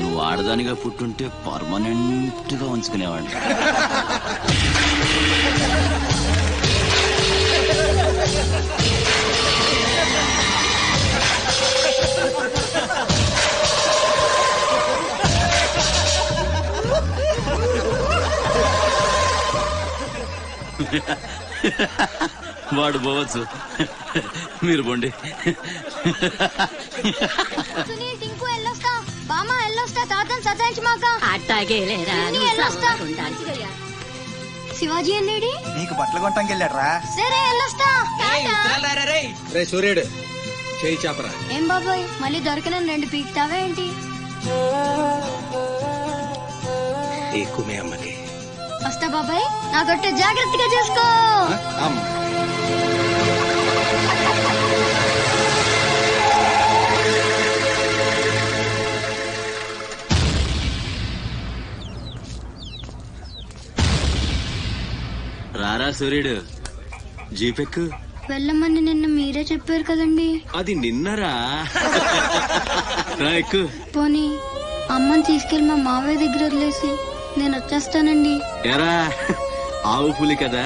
నువ్వు ఆడదానిగా పుట్టుంటే పర్మనెంట్ గా ఉంచుకునేవాడిని. వాడు పోవచ్చు, మీరు పోండి. శివాజీ అన్నేడి నీకు బట్టలు కొనటానికి వెళ్ళాడ్రా. సరే వెళ్ళొస్తా. రే సూర్యుడు చేయి చాపరా. ఏం బాబాయ్ మళ్ళీ దొరికిన 2 పీకుతావా ఏంటి? ఎక్కువే అమ్మకి. వస్తా బాబాయ్, నా గొట్టె జాగ్రత్తగా చూసుకో. రారా సూర్యుడు, జీపెక్కు. వెళ్ళమని నిన్న మీరే చెప్పారు కదండి. అది నిన్నరా. ఎక్కు. పోనీ అమ్మని తీసుకెళ్లి మా మావయ్య దగ్గర వదిలేసి నేను వచ్చేస్తానండి. ఎరా ఆవు పులి కదా,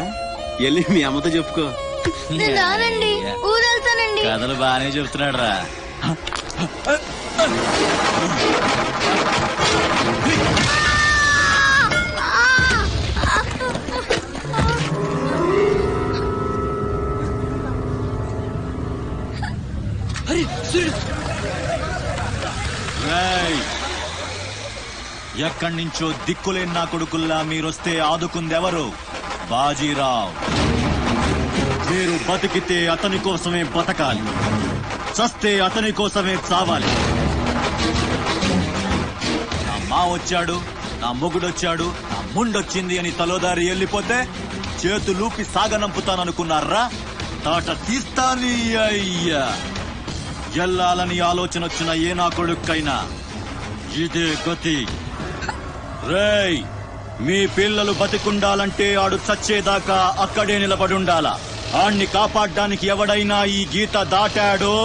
వెళ్ళి మీ అమ్మతో చెప్పుకో. నేను రానండి, ఊరెళ్తానండి. కథలు బాగానే చెప్తున్నాడు రా. ఎక్కడి నుంచో దిక్కులేని నా కొడుకుల్లా మీరొస్తే ఆదుకుందెవరు? బాజీరావ్. మీరు బతికితే అతని కోసమే బతకాలి, చస్తే అతని కోసమే చావాలి. నా మా వచ్చాడు, నా మొగుడొచ్చాడు, నా ముండొచ్చింది అని తలోదారి వెళ్ళిపోతే చేతులూపి సాగనంపుతాననుకున్నారా? తాట తీస్తాని అయ్యా. ఎల్లాలని ఆలోచన వచ్చిన ఏ నా కొడుక్కైనా ఇదే గతి. రేయ్, మీ పిల్లలు బతికుండాలంటే ఆడు చచ్చేదాకా అక్కడే నిలబడుండాలా. ఆణ్ణి కాపాడ్డానికి ఎవడైనా ఈ గీత దాటాడో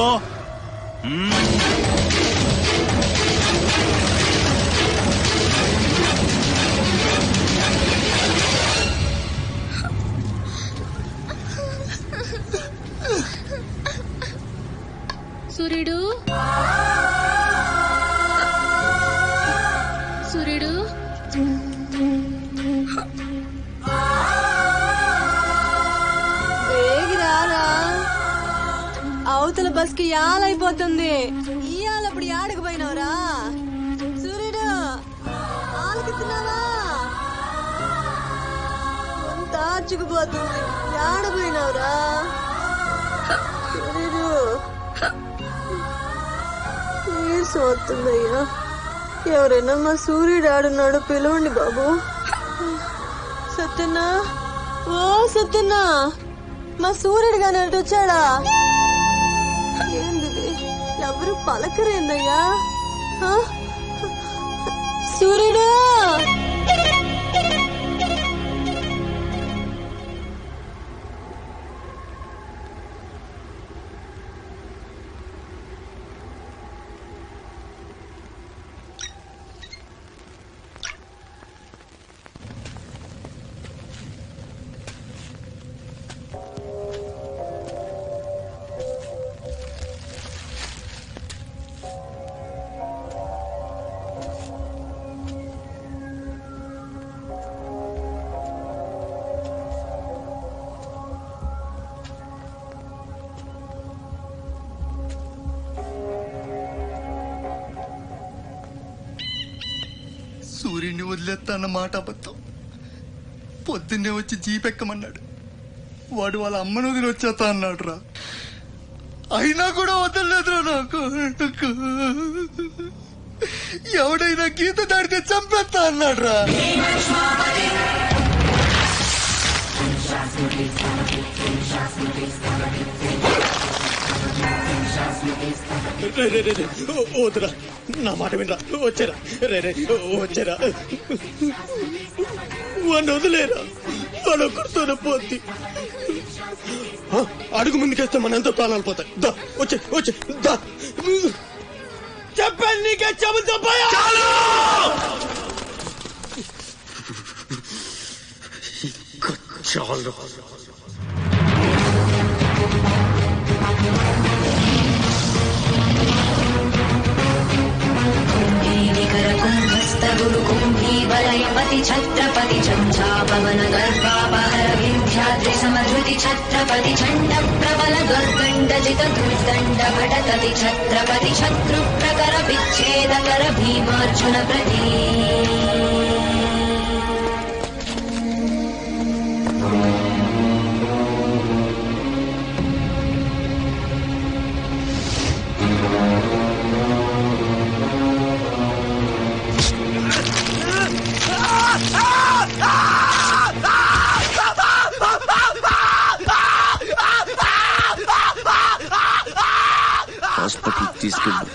సూర్యుడు, సూర్యుడు, వేగిరారా, అవతల బస్ కి యాలైపోతుంది. ఇయాలప్పుడు యాడకు పోయినవరా? సూర్యుడు ఆలకిస్తున్నావా? అంత ఆచుకుపోతుంది, యాడ పోయినవరా? సూర్యుడు నీరసం వస్తుందయ్యా. ఎవరైనా మా సూర్యుడు ఆడున్నాడు, పిలవండి బాబు. సత్యన్నా, ఓ సత్యన్నా, మా సూర్యుడు గాని అటు వచ్చాడా? ఏంది ఎవరు పలకరేందయ్యా? సూర్యుడు, వదిలేస్తా అన్న మాట అబద్ధం. పొద్దున్నే వచ్చి జీప్ ఎక్కమన్నాడు. వాడు వాళ్ళ అమ్మను వదిలి వచ్చేస్తా అన్నాడు రా. అయినా కూడా వదలలేదురా నాకు. ఎవడైనా గీత దాడితే చంపేస్తా అన్నాడు రా. వద్దురా, నా మాట వినరా. వచ్చారా రే వచ్చారా, వాడిని వదిలేరా. వాడు ఒక్కడితోనే పోద్ది. అడుగు ముందుకేస్తే మన ఎంతో ప్రాణాలు పోతాయి. దా వచ్చే వచ్చే దా. చెప్పాను నీకే, చెబుతా పోయా. చాలు गुरुकुम्भीवलयपति छत्रपति चञ्चापवन गर्भापहर विन्ध्याद्रि समधृति छत्रपति चण्ड प्रबल दुर्दण्डजित दुर्दण्ड भटतति छत्रपति शत्रुप्रकर विच्छेदकर भीमार्जुन प्रति హాస్పిటల్ తీసుకెళ్ళు.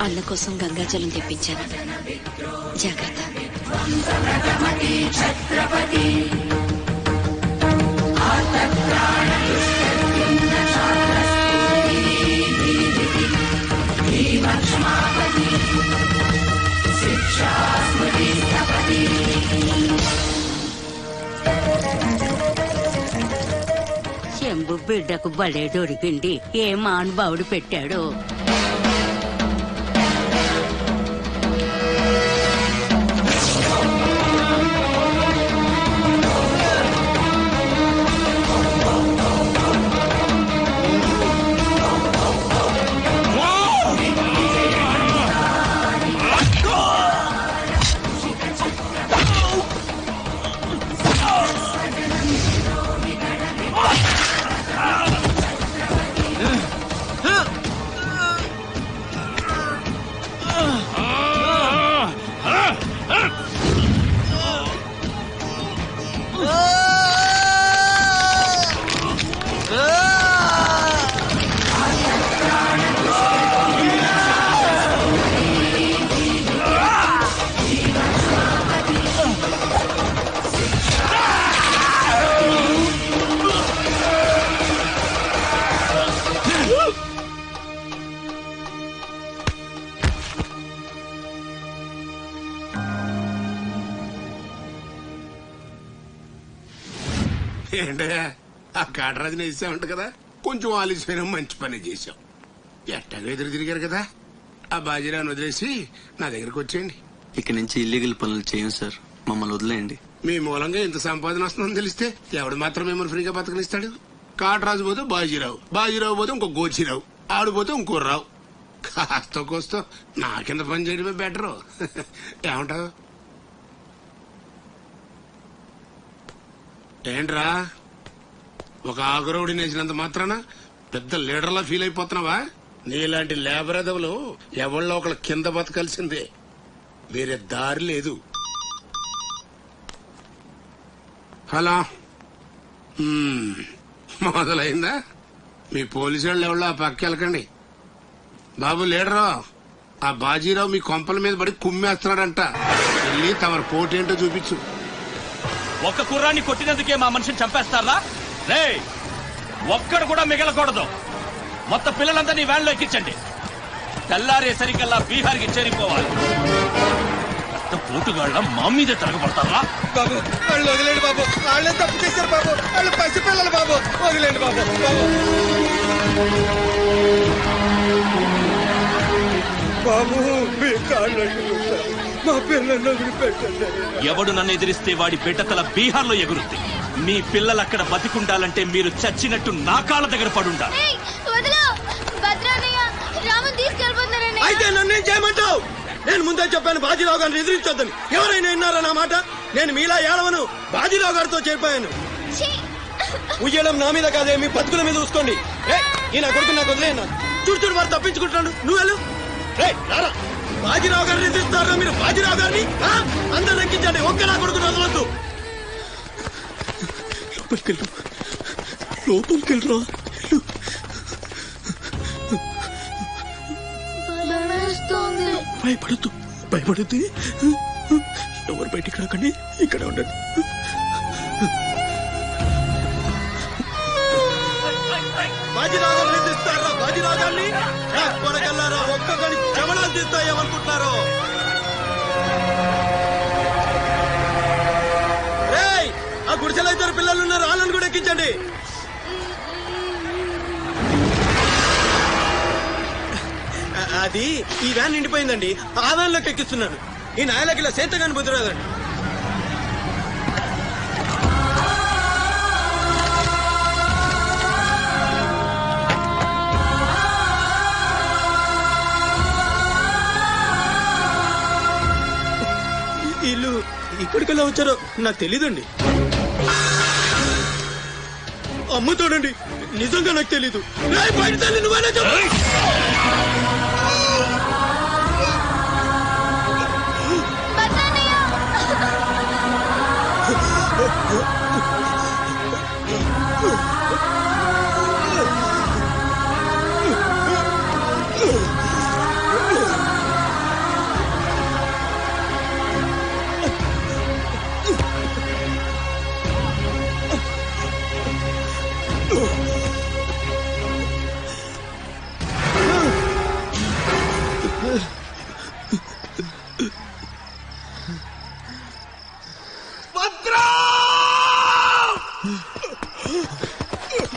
అన్న కోసం గంగాజలం తెప్పించాను, జాగ్రత్త. శంభు బిడ్డకు బలే దొరికింది. ఏ మానుభావుడు పెట్టాడు. ఏంటే ఆ కాటరాజుని వేసామంట కదా, కొంచెం ఆలస్యమైన మంచి పని చేశాం. ఎట్టగా ఎదురు తిరిగారు కదా, ఆ బాజీరాన్ని వదిలేసి నా దగ్గరకు వచ్చేయండి. ఇక్కడి నుంచి ఇల్లీగల్ పనులు చేయం సార్, మమ్మల్ని వదిలేయండి. మీ మూలంగా ఇంత సంపాదన వస్తుందని తెలిస్తే ఎవడు మాత్రం మిమ్మల్ని ఫ్రీగా బతకనిస్తాడు? కాటరాజు పోతే బాజీరావు, బాజీరావు పోతే ఇంకో గోచిరావు, ఆడిపోతే ఇంకో రావు. కాస్త కోస్తో నా కింద పని చేయడమే బెటరు. ఏమంటావు? ఏంట్రా ఒక ఆగురవుడి నేసినంత మాత్రాన పెద్ద లీడర్లా ఫీల్ అయిపోతున్నావా? నీలాంటి లేబర్ ఎదవులు ఎవళ్ళో ఒకళ్ళ కింద బతకాల్సిందే, వేరే దారి లేదు. హలో, మొదలైందా? మీ పోలీసు వాళ్ళు ఎవరో ఆ పక్క వెళ్ళకండి. బాబు లీడరు, ఆ బాజీరావు మీ కొంపల మీద పడి కుమ్మేస్తున్నాడంట, వెళ్ళి తమరు పోటీ ఏంటో చూపించు. ఒక్క కుర్రాన్ని కొట్టినందుకే మా మనిషిని చంపేస్తారా? రే, ఒక్కడు కూడా మిగలకూడదు. మొత్తం పిల్లలందరినీ వ్యాన్లో ఎక్కించండి. తెల్లారేసరికల్లా బీహార్కి చేరిపోవాలి. పోటుగాళ్ళ మా మీదే తిరగబడతారా? బాబు వాళ్ళు వదిలేండి బాబు, వాళ్ళే తప్పు చేశారు బాబు, వాళ్ళు పసిపిల్లలు బాబు, వదిలేండి బాబు. బాబు మీ కాళ్ళు మా పిల్లల్ని వదిలిపెట్టండి. ఎవడు నన్ను ఎదిరిస్తే వాడి బిడ్డతల బీహార్లో ఎగురుద్ది. మీ పిల్లలు అక్కడ బతికుండాలంటే మీరు చచ్చినట్టు నా కాళ్ళ దగ్గర పడుండాలి. అయితే నన్నేం చేయమంటావు? నేను ముందే చెప్పాను బాజీరావు గారిని ఎదిరించొద్దని. ఎవరైనా విన్నారా నా మాట? నేను మీలా ఏడవను, బాజీరావు గారితో చేరిపోయాను. ఉయ్యడం నా మీద కాదే, మీ బతుకుల మీద చూసుకోండి. ఈ నా కొడుకు నాకు వదిలేనా? చూడు చూడు వారు తప్పించుకుంటున్నాడు, నువ్వు వెళ్ళు. రారా, బాజీరావు గారిని ఎదిరిస్తారా మీరు? బాజీరావు గారిని అందరు ఎక్కించండి, ఒక్క నా కొడుకుని వదలొద్దు. లోపలికెళ్ళరా. భయపడద్దు, భయపడద్దు. ఎవరు బయటికి రాకండి, ఇక్కడ ఉండండి. బాజీరావు గారిని తీస్తారా? బాజీరావు గారిని కొనగల్లారా? ఒక్కొక్కరి చెమడాలు తీస్తాయేమనుకుంటున్నారు? రేయ్, ఆ గుడిసెలో ఇద్దరు పిల్లలు ఉన్నారు, వాళ్ళని కూడా ఎక్కించండి. అది ఈ వ్యాన్ నిండిపోయిందండి, ఆ వ్యాన్ లోకి ఎక్కిస్తున్నాను. ఈ నాయలకి ఇలా సేతగాని బుద్ధి రాదండి. వీళ్ళు ఇక్కడికెలా వచ్చారో నాకు తెలీదండి. అమ్మ చూడండి, నిజంగా నాకు తెలీదు. బయట తల్లి నువ్వేనా చెప్పు.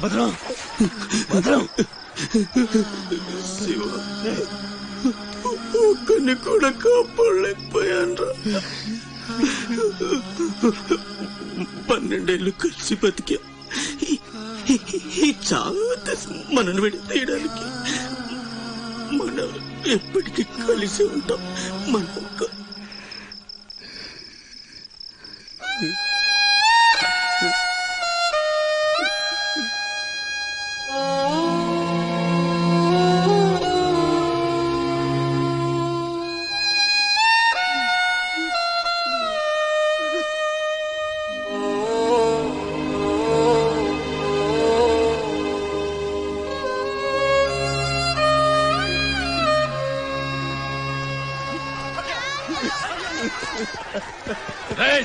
భద్రం, భద్రం, శివ, ఒక్కడిని కూడా కాపాడలేకపోయాను. 12 ఏళ్ళు కలిసి బతికా. ఈ చావత మనల్ని విడతీయడానికి మనం ఎప్పటికీ కలిసి ఉంటాం. మన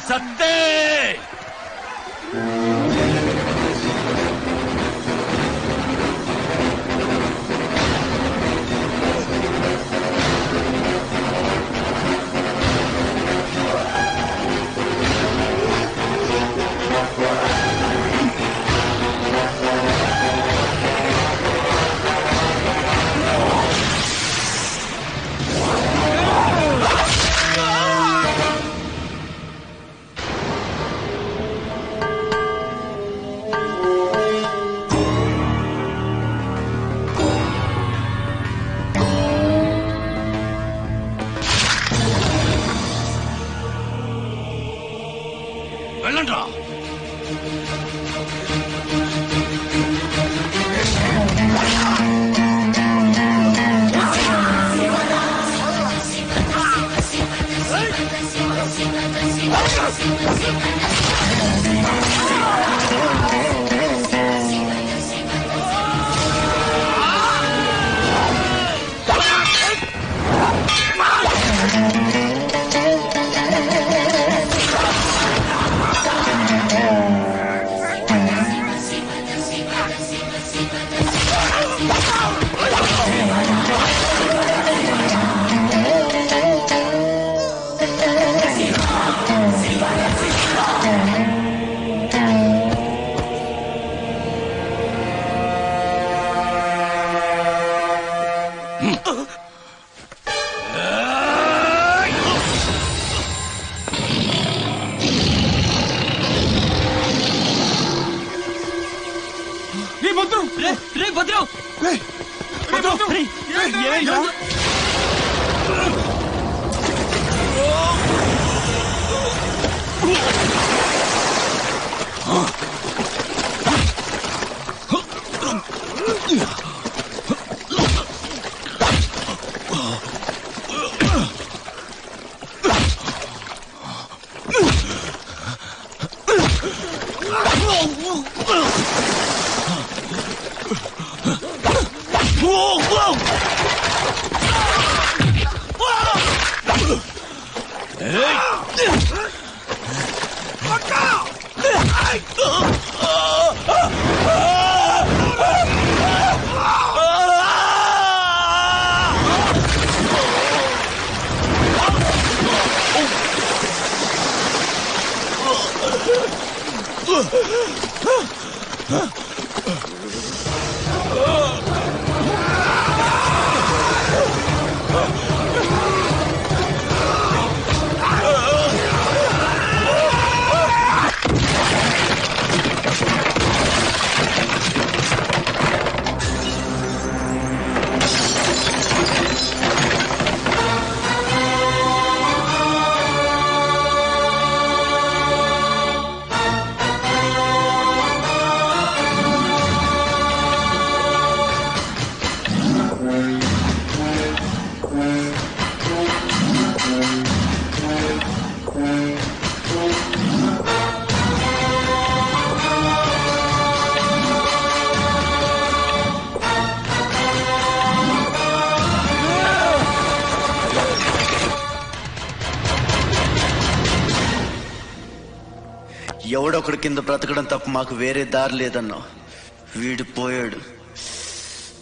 సత్తే ఎవడొకడి కింద బ్రతకడం తప్ప మాకు వేరే దారి లేదన్నా. వీడు పోయాడు.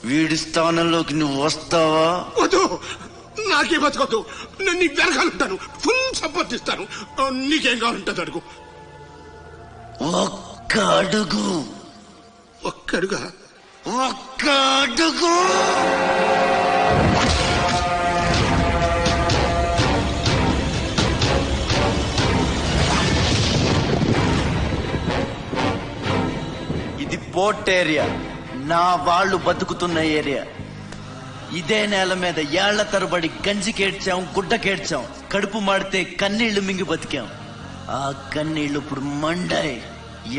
వీడి స్థానంలోకి నువ్వు వస్తావా? వద్దు, నాకే బతకొద్దు. నేను నీకు వెనకాలంటాను, ఫుల్ సపోర్ట్ ఇస్తాను. నీకేం కావాలంటుంది అడుగు. ఒక్క అడుగు. ఒక్క అడుగా? ఒక్క అడుగు. ఇది పోర్ట్ ఏరియా, నా వాళ్ళు బతుకుతున్న ఏరియా. ఇదే నేల మీద ఏళ్ల తరబడి గంజికేడ్చాం, గుడ్డకేడ్చాం, కడుపు మాడితే కన్నీళ్లు మింగి బతికాం. ఆ కన్నీళ్లు ఇప్పుడు మండాయి.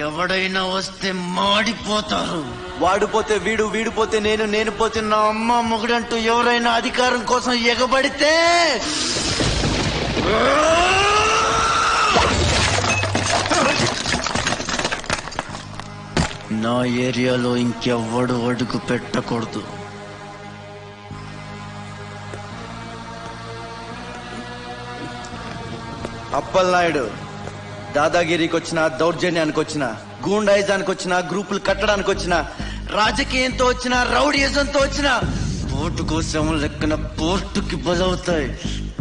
ఎవడైనా వస్తే మాడిపోతారు. వాడిపోతే వీడు, వీడిపోతే నేను, నేను పోతే నా అమ్మ మొగుడంటూ ఎవరైనా అధికారం కోసం ఎగబడితే నా ఏరియాలో ఇంకెవ్వడు అడుగు పెట్టకూడదు. అప్పలనాయుడు దాదాగిరికి వచ్చిన, దౌర్జన్యానికి వచ్చిన, గూండాయిజానికి వచ్చిన, గ్రూపులు కట్టడానికి వచ్చిన, రాజకీయంతో వచ్చిన, రౌడీయిజంతో వచ్చిన పోటు కోసం లెక్కన పోర్టుకి బలవుతాయి.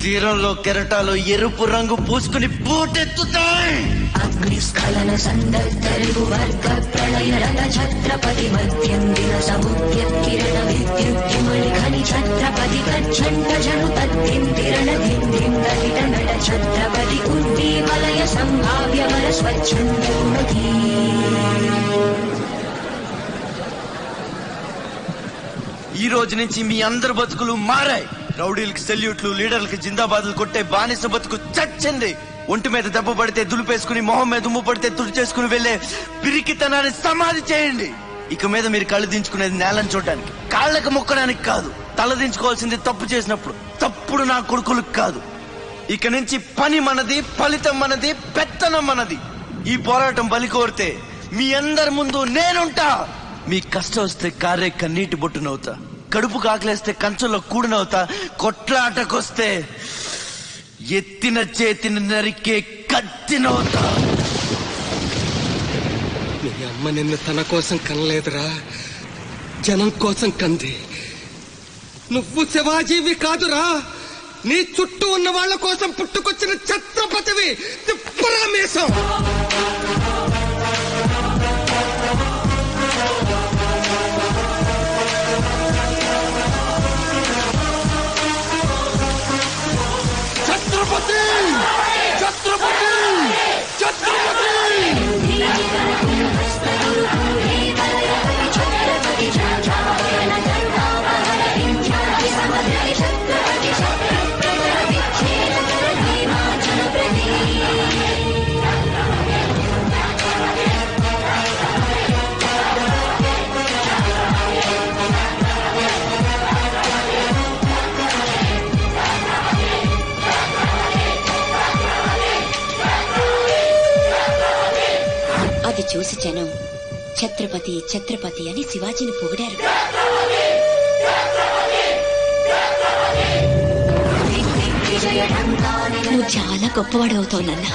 తీరంలో కెరటాలు ఎరుపు రంగు పూసుకుని పోటెత్తుతాయి. అగ్నిస్ఖలన సందర్భ వర్గ ప్రళయ రథ ఛత్రపతి మధ్యందిన సముద్య కిరణ విద్యుద్యుమళి ఖని ఛత్రపతి తచ్చండ జను తద్దిందిరణ దిందిందహిత నట ఛత్రపతి ఉద్దీవలయ సంభావ్య వర స్వచ్ఛంద గుణధీ. ఈ రోజు నుంచి మీ అందరి బతుకులు మారాయి. రౌడీలకి సెల్యూట్లు, లీడర్లకి జిందాబాదులు కొట్టే బానిస బతుకు చచ్చింది. ఒంటి మీద దెబ్బ పడితే దులిపేసుకుని, మొహం మీద ఉమ్ము పడితే తుడిచేసుకుని వెళ్లే పిరికితనాన్ని సమాధి చేయండి. ఇక మీద మీరు కళ్ళు దించుకునేది నేలను చూడడానికి, కాళ్ళకు మొక్కడానికి కాదు. తల దించుకోవాల్సింది తప్పు చేసినప్పుడు, తప్పుడు నా కొడుకులకు కాదు. ఇక నుంచి పని మనది, ఫలితం మనది, పెత్తనం మనది. ఈ పోరాటం బలి కోరితే మీ అందరి ముందు నేనుంటా. మీ కష్టం వస్తే కారే కన్నీటి బొట్టునవుతా, కడుపు కాకలేస్తే కంచంలో కూడినవుతా, కొట్లాటకొస్తే ఎత్తిన చేతిని నరికే కత్తినవుతా. నీ అమ్మ నిన్ను తన కోసం కనలేదురా, జనం కోసం కంది. నువ్వు శివాజీవి కాదురా, నీ చుట్టూ ఉన్న వాళ్ళ కోసం పుట్టుకొచ్చిన ఛత్రపతివి. పరమేశం ఛత్రపతి ఛత్రపతి ఛత్రపతి. అది చూసి జనం ఛత్రపతి ఛత్రపతి అని శివాజీని పొగిడారు. నువ్వు చాలా గొప్పవాడు అవుతావునన్నా.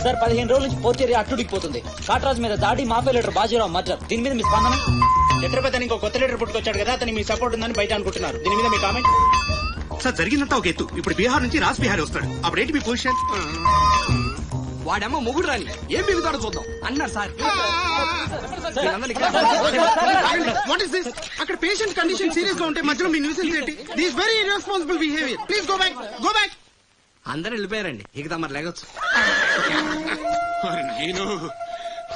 సార్ 15 రోజుల నుంచి పోర్చేరి అట్టుడికిపోతుంది. కాట్రాజ్ మీద దాడి, మాఫియా లీడర్ బాజీరావు మర్డర్. దీని మీద మీ స్పందన? ఛత్రపతి ఇంకో కొత్త లీడర్ పుట్టుకొచ్చాడు కదా, అతని మీ సపోర్ట్ ఉందని బయట అనుకుంటున్నారు. దీని మీద మీ కామెంట్? సార్ జరిగిందంతా ఒక ఎత్తు. ఇప్పుడు బీహార్ నుంచి రాజ్ బిహారీ వస్తాడు. అప్పుడేంటి మీ పొజిషన్? వాడేమో మొగుడు రాని ఏం బిగుతాడో చూద్దాం అన్నారు సార్. What is this? అక్కడ పేషెంట్ కండిషన్ సీరియస్ గా ఉంటే మధ్యలో మీ న్యూసెన్స్ ఏంటి? This very irresponsible behaviour. Please go back, go back. అందరూ వెళ్ళిపోయారండి, ఇక తమరు లేగొచ్చు.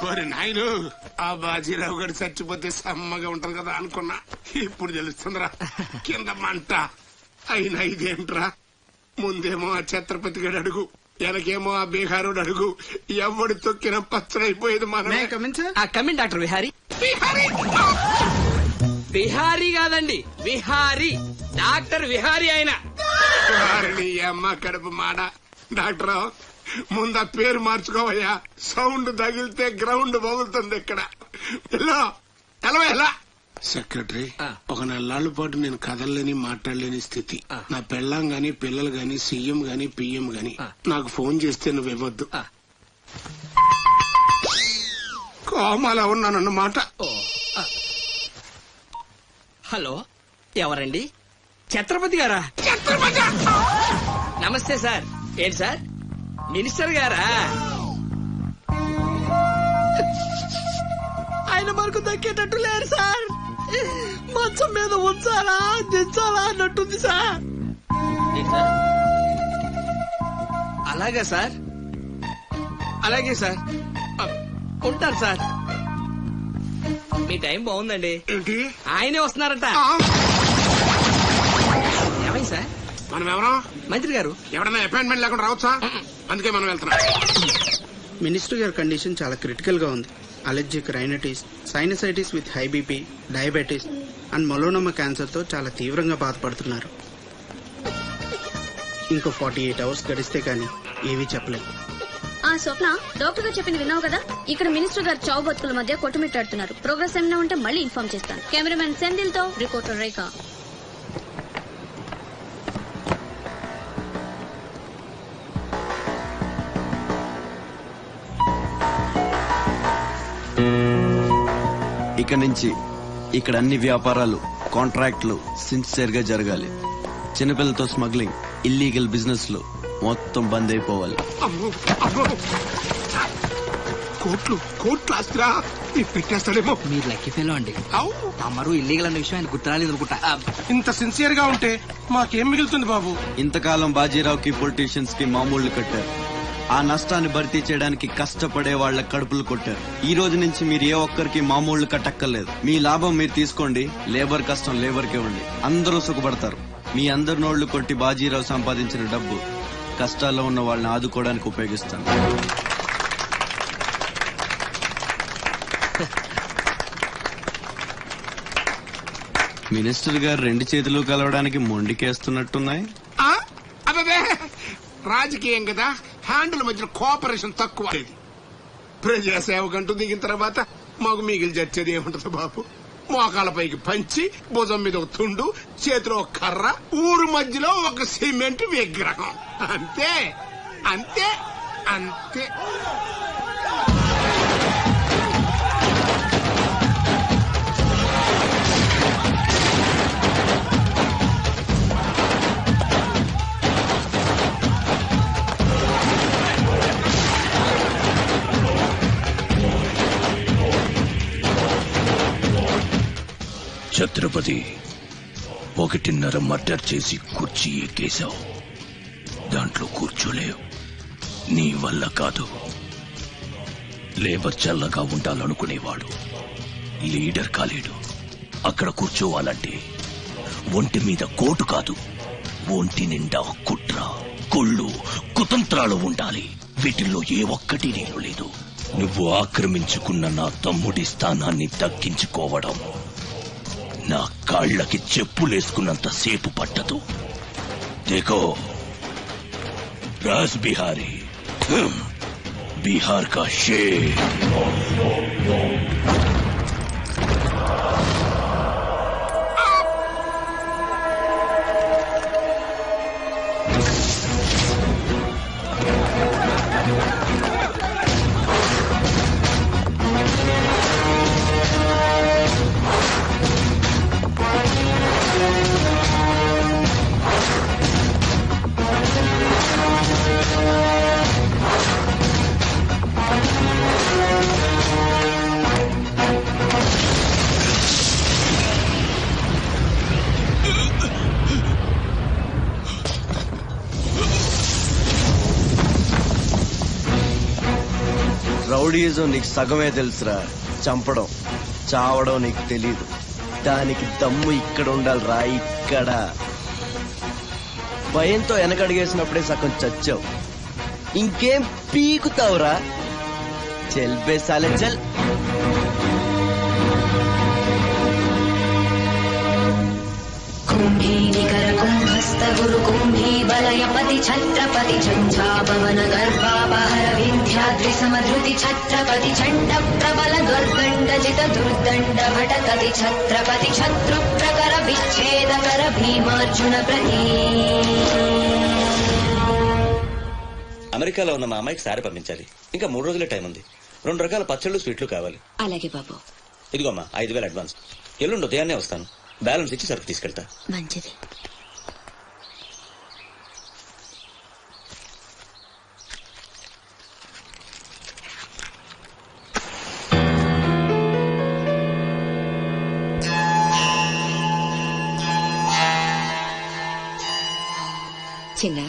ఓరి నాయను, ఆ బాజీరావు గారు చచ్చిపోతే సమ్మగా ఉంటది కదా అనుకున్నా. ఇప్పుడు తెలుస్తుందిరా కింద మంట. అయినా ఇదేంట్రా, ముందేమో ఆ ఛత్రపతి గడు అడుగు, వెనకేమో ఆ బీహారుడు అడుగు. ఎవడు తొక్కిన పచ్చడైపోయేది మనం. Coming doctor Vihari. బిహారీ కాదండి, విహారీ. డాక్టర్ విహారీ ఆయన. వారిని అమ్మ కడుపు మాడ. డాక్టర్ ముందు ఆ పేరు మార్చుకోవయ్యా. సౌండ్ తగిలితే గ్రౌండ్ బగులుతుంది ఇక్కడ. ఎలా సెక్రటరీ, ఒక 4 నాళ్ళ పాటు నేను కదలలేని మాట్లాడలేని స్థితి. నా పెళ్ళాం గాని పిల్లలు గాని సీఎం గాని పిఎం గాని నాకు ఫోన్ చేస్తే నువ్వు ఇవ్వద్దు. కోమాలో ఉన్నానన్నమాట. హలో, ఎవరండి? ఛత్రపతి గారా? నమస్తే సార్. ఏంటి సార్, మినిస్టర్ గారా? ఆయన మనకు దక్కేటట్టు లేరు సార్. మంచం మీద ఉంచాలా దించాలా అన్నట్టుంది సార్. అలాగే సార్, అలాగే సార్, ఉంటారు సార్. మీ టైం బాగుందండి. ఆయనే వస్తున్నారంట. ఏమైంది సార్? మనం ఎవరో మంత్రి గారు. ఎవడన్నా అపాయింట్మెంట్ లేకుండా రావచ్చా? అందుకే మనం వెళ్తున్నాం. మినిస్టర్ గారి కండిషన్ చాలా క్రిటికల్ గా ఉంది. Allergic rhinitis, sinusitis with high BP, diabetes and melanoma cancer తో చాలా తీవ్రంగా బాధపడుతున్నారు. ఇంకో 48 అవర్స్ గడిస్తే కానీ ఏవీ చెప్పలేం. ఆ స్వప్న, డాక్టర్ గారు చెప్పింది విన్నావు కదా? ఇక్కడ మినిస్టర్ గారు చావు బతుకుల మధ్య కొట్టుమిట్టాడుతున్నారు. ప్రోగ్రెస్ ఏమైనా ఉంటే మళ్ళీ ఇన్ఫార్మ్ చేస్తాను. కెమెరామెన్ సెందిల్ తో రిపోర్టర్ రేఖ. ఇక నుంచి ఇక్కడ అన్ని వ్యాపారాలు, కాంట్రాక్ట్లు సిన్సియర్ గా జరగాలి. చిన్నపిల్లలతో స్మగ్లింగ్, ఇల్లీగల్ బిజినెస్ లో మొత్తం బంద్ అయిపోవాలి. కోట్లు ఆస్తిరా పెట్టేస్తాడేమో. మీరు లక్కీ ఫెలో అండి. తమరు ఇల్లీగల్ అన్న విషయం ఆయన గుర్తురాలేదు అనుకుంటా. ఇంత సిన్సియర్ గా ఉంటే మాకేం మిగులుతుంది బాబు? ఇంతకాలం బాజీరావుకి పొలిటీషియన్స్ కి మామూళ్లు కట్టారు. ఆ నష్టాన్ని భర్తీ చేయడానికి కష్టపడే వాళ్ల కడుపులు కొట్టారు. ఈ రోజు నుంచి మీరు ఏ ఒక్కరికి మామూళ్లు కట్టక్కర్లేదు. మీ లాభం మీరు తీసుకోండి, లేబర్ కష్టం లేబర్కే ఉండి అందరూ సుఖపడతారు. మీ అందరి నోళ్లు కొట్టి బాజీరావు సంపాదించిన డబ్బు కష్టాల్లో ఉన్న వాళ్ళని ఆదుకోవడానికి ఉపయోగిస్తాను. మినిస్టర్ గారు 2 చేతులు కలవడానికి మొండికేస్తున్నట్టున్నాయి. అబ్బే రాజకీయం కదా, హ్యాండిల్ మధ్యన కోఆపరేషన్ తక్కువ. ప్రజాసేవకంటూ దిగిన తర్వాత మాకు మిగిలి చచ్చేది ఏముంటది బాబు? మోకాలపైకి పంచి, భుజం మీద ఒక తుండు, చేతిలో ఒక కర్ర, ఊరు మధ్యలో ఒక సిమెంట్ విగ్రహం. అంతే అంతే అంతే. ఛత్రపతి, 1.5 మర్డర్ చేసి కుర్చీ ఎక్కేశావు. దాంట్లో కూర్చోలేవు. నీ వల్ల కాదు. లేబర్ చల్లగా ఉండాలనుకునేవాడు లీడర్ కాలేడు. అక్కడ కూర్చోవాలంటే ఒంటి మీద కోటు కాదు, ఒంటి నిండా కుట్ర, కుళ్ళు, కుతంత్రాలు ఉండాలి. వీటిల్లో ఏ ఒక్కటి నేను లేదు. నువ్వు ఆక్రమించుకున్న నా తమ్ముడి స్థానాన్ని దక్కించుకోవడం నా కాళ్ళకి చెప్పులేసుకున్నంత సేపు పట్టదు. देखो राज बिहारी, बिहार का शेर. రౌడీజం నీకు సగమే తెలుసురా. చంపడం, చావడం నీకు తెలీదు. దానికి దమ్ము ఇక్కడ ఉండాలి రా, ఇక్కడ. భయంతో వెనకడిగేసినప్పుడే సగం చచ్చావు. ఇంకేం పీకుతావురా? చల్ బే సాలే చల్. కుంభీ నికర కుంభస్థ గురు కుంభీ బలయపతి ఛత్రపతి ఝంఝాపవన గర్భాపహర వింధ్యాద్రి సమధృతి ఛత్రపతి చండ ప్రబల దుర్గండ జిత దుర్దండ భటకతి ఛత్రపతి శత్రు ప్రకర విచ్ఛేదకర భీమార్జున ప్రతి. అమెరికాలో ఉన్న మా అమ్మాయికి సారి పంపించాలి. ఇంకా 3 రోజులే టైం ఉంది. 2 రకాల పచ్చళ్ళు, స్వీట్లు కావాలి. అలాగే బాబు. ఇదిగోమ్మా 5,000 అడ్వాన్స్. ఎల్లుండి ఉదయాన్నే వస్తాను. బ్యాలెన్స్ ఇచ్చి సరుకు తీసుకెళ్తా. మంచిది. చిన్న,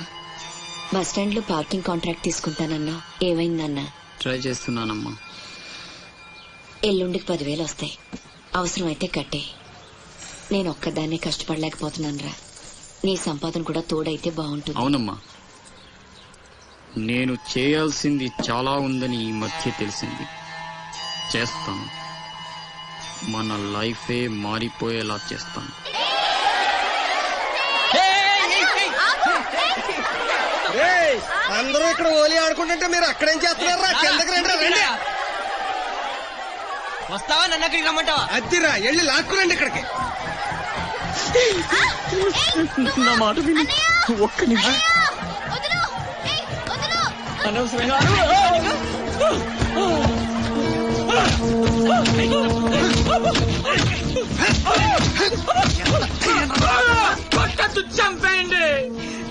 బస్ స్టాండ్ లో పార్కింగ్ కాంట్రాక్ట్ తీసుకుంటానన్నా, ఏమైందన్నా? ట్రై చేస్తున్నానమ్మా. ఎల్లుండికి 10,000 వస్తాయి. అవసరమైతే కట్టే. నేను ఒక్కదాన్నే కష్టపడలేకపోతున్నానురా. నీ సంపాదన కూడా తోడైతే బాగుంటుంది. అవునమ్మా, నేను చేయాల్సింది చాలా ఉందని ఈ మధ్య తెలిసింది. చేస్తాను. మన లైఫే మారిపోయేలా చేస్తాను. అందరూ ఇక్కడ ఓలి ఆడుకుంటుంటే మీరు అక్కడేం చేస్తున్నారా? కిందకి రండి. రండి. వస్తావా? నన్ను అక్కడికి రమ్మంటావా? అద్దిరా, వెళ్ళి లాక్కురండి ఇక్కడికి. నా మాట విని ఒక్క నిమిషం. అనవసరంగా కొట్టద్దు, చంపేయండి.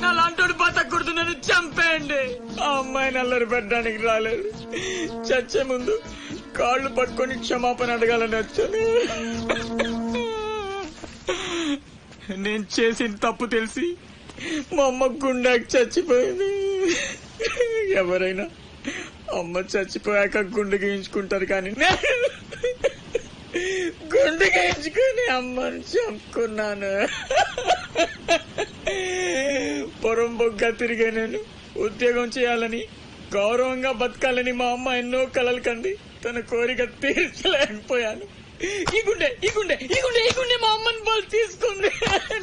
నా లాంటోడు బతకూడదు, నన్ను చంపేయండి. ఆ అమ్మాయిని అల్లరి పెట్టడానికి రాలేదు. చచ్చే ముందు కాళ్ళు పట్టుకొని క్షమాపణ అడగాలని వచ్చాను. నేను చేసిన తప్పు తెలిసి మా అమ్మ గుండెకి చచ్చిపోయింది. ఎవరైనా అమ్మ చచ్చిపోయాక గుండె గీయించుకుంటారు, కానీ గుండె గీయించుకుని అమ్మని చంపుకున్నాను. పొరం బొగ్గా తిరిగే నేను ఉద్యోగం చేయాలని, గౌరవంగా బతకాలని మా అమ్మ ఎన్నో కలలు కంది. తన కోరిక తీర్చలేకపోయాను. ఈ గుండె మా అమ్మని బాల్ తీసుకుంది.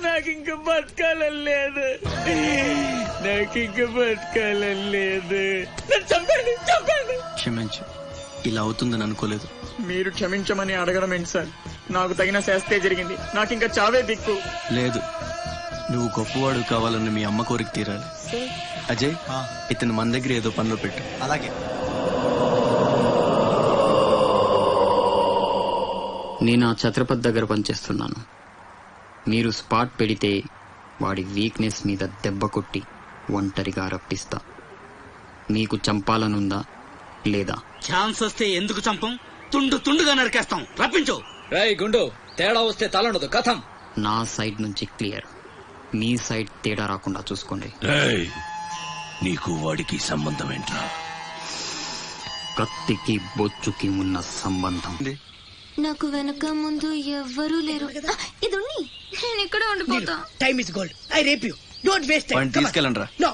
నాకు ఇంకా బతకాలని లేదు. నన్ను చంపండి. క్షమించు, ఇలా అవుతుందని అనుకోలేదు. మీరు క్షమించమని అడగడం ఏంటి సార్? నాకు తగిన శాస్తే జరిగింది. నాకు ఇంకా చావే దిక్కు లేదు. నువ్వు గొప్పవాడు కావాలని మీ అమ్మ కోరిక తీరాలి. అజయ్, ఇతను మన దగ్గర ఏదో పనిలో పెట్టు. అలాగే. నేను ఆ ఛత్రపతి దగ్గర పనిచేస్తున్నాను. మీరు స్పాట్ పెడితే వాడి వీక్నెస్ మీద దెబ్బ కొట్టి ఒంటరిగా రప్పిస్తా. మీకు చంపాలనుందా లేదా? ఛాన్స్ వస్తే ఎందుకు చంపం? తుండుగా నరికేస్తాం. రప్పించు. రై గుండు, తేడా వస్తే తలండదు. కథం. నా సైడ్ నుంచి క్లియర్. మీ సైడ్ తేడా రాకుండా చూసుకోండి. నీకు వాడికి సంబంధం ఏంట్రా? కత్తికి బొచ్చుకి ఉన్న సంబంధం. నాకు వెనక ముందు ఎవ్వరూ లేరు. ఇది ఉన్ని. నేను ఇక్కడ ఉండిపోతా. Time is gold. I rape you. Don't waste time. తీసుకెళ్ళండి రా. నో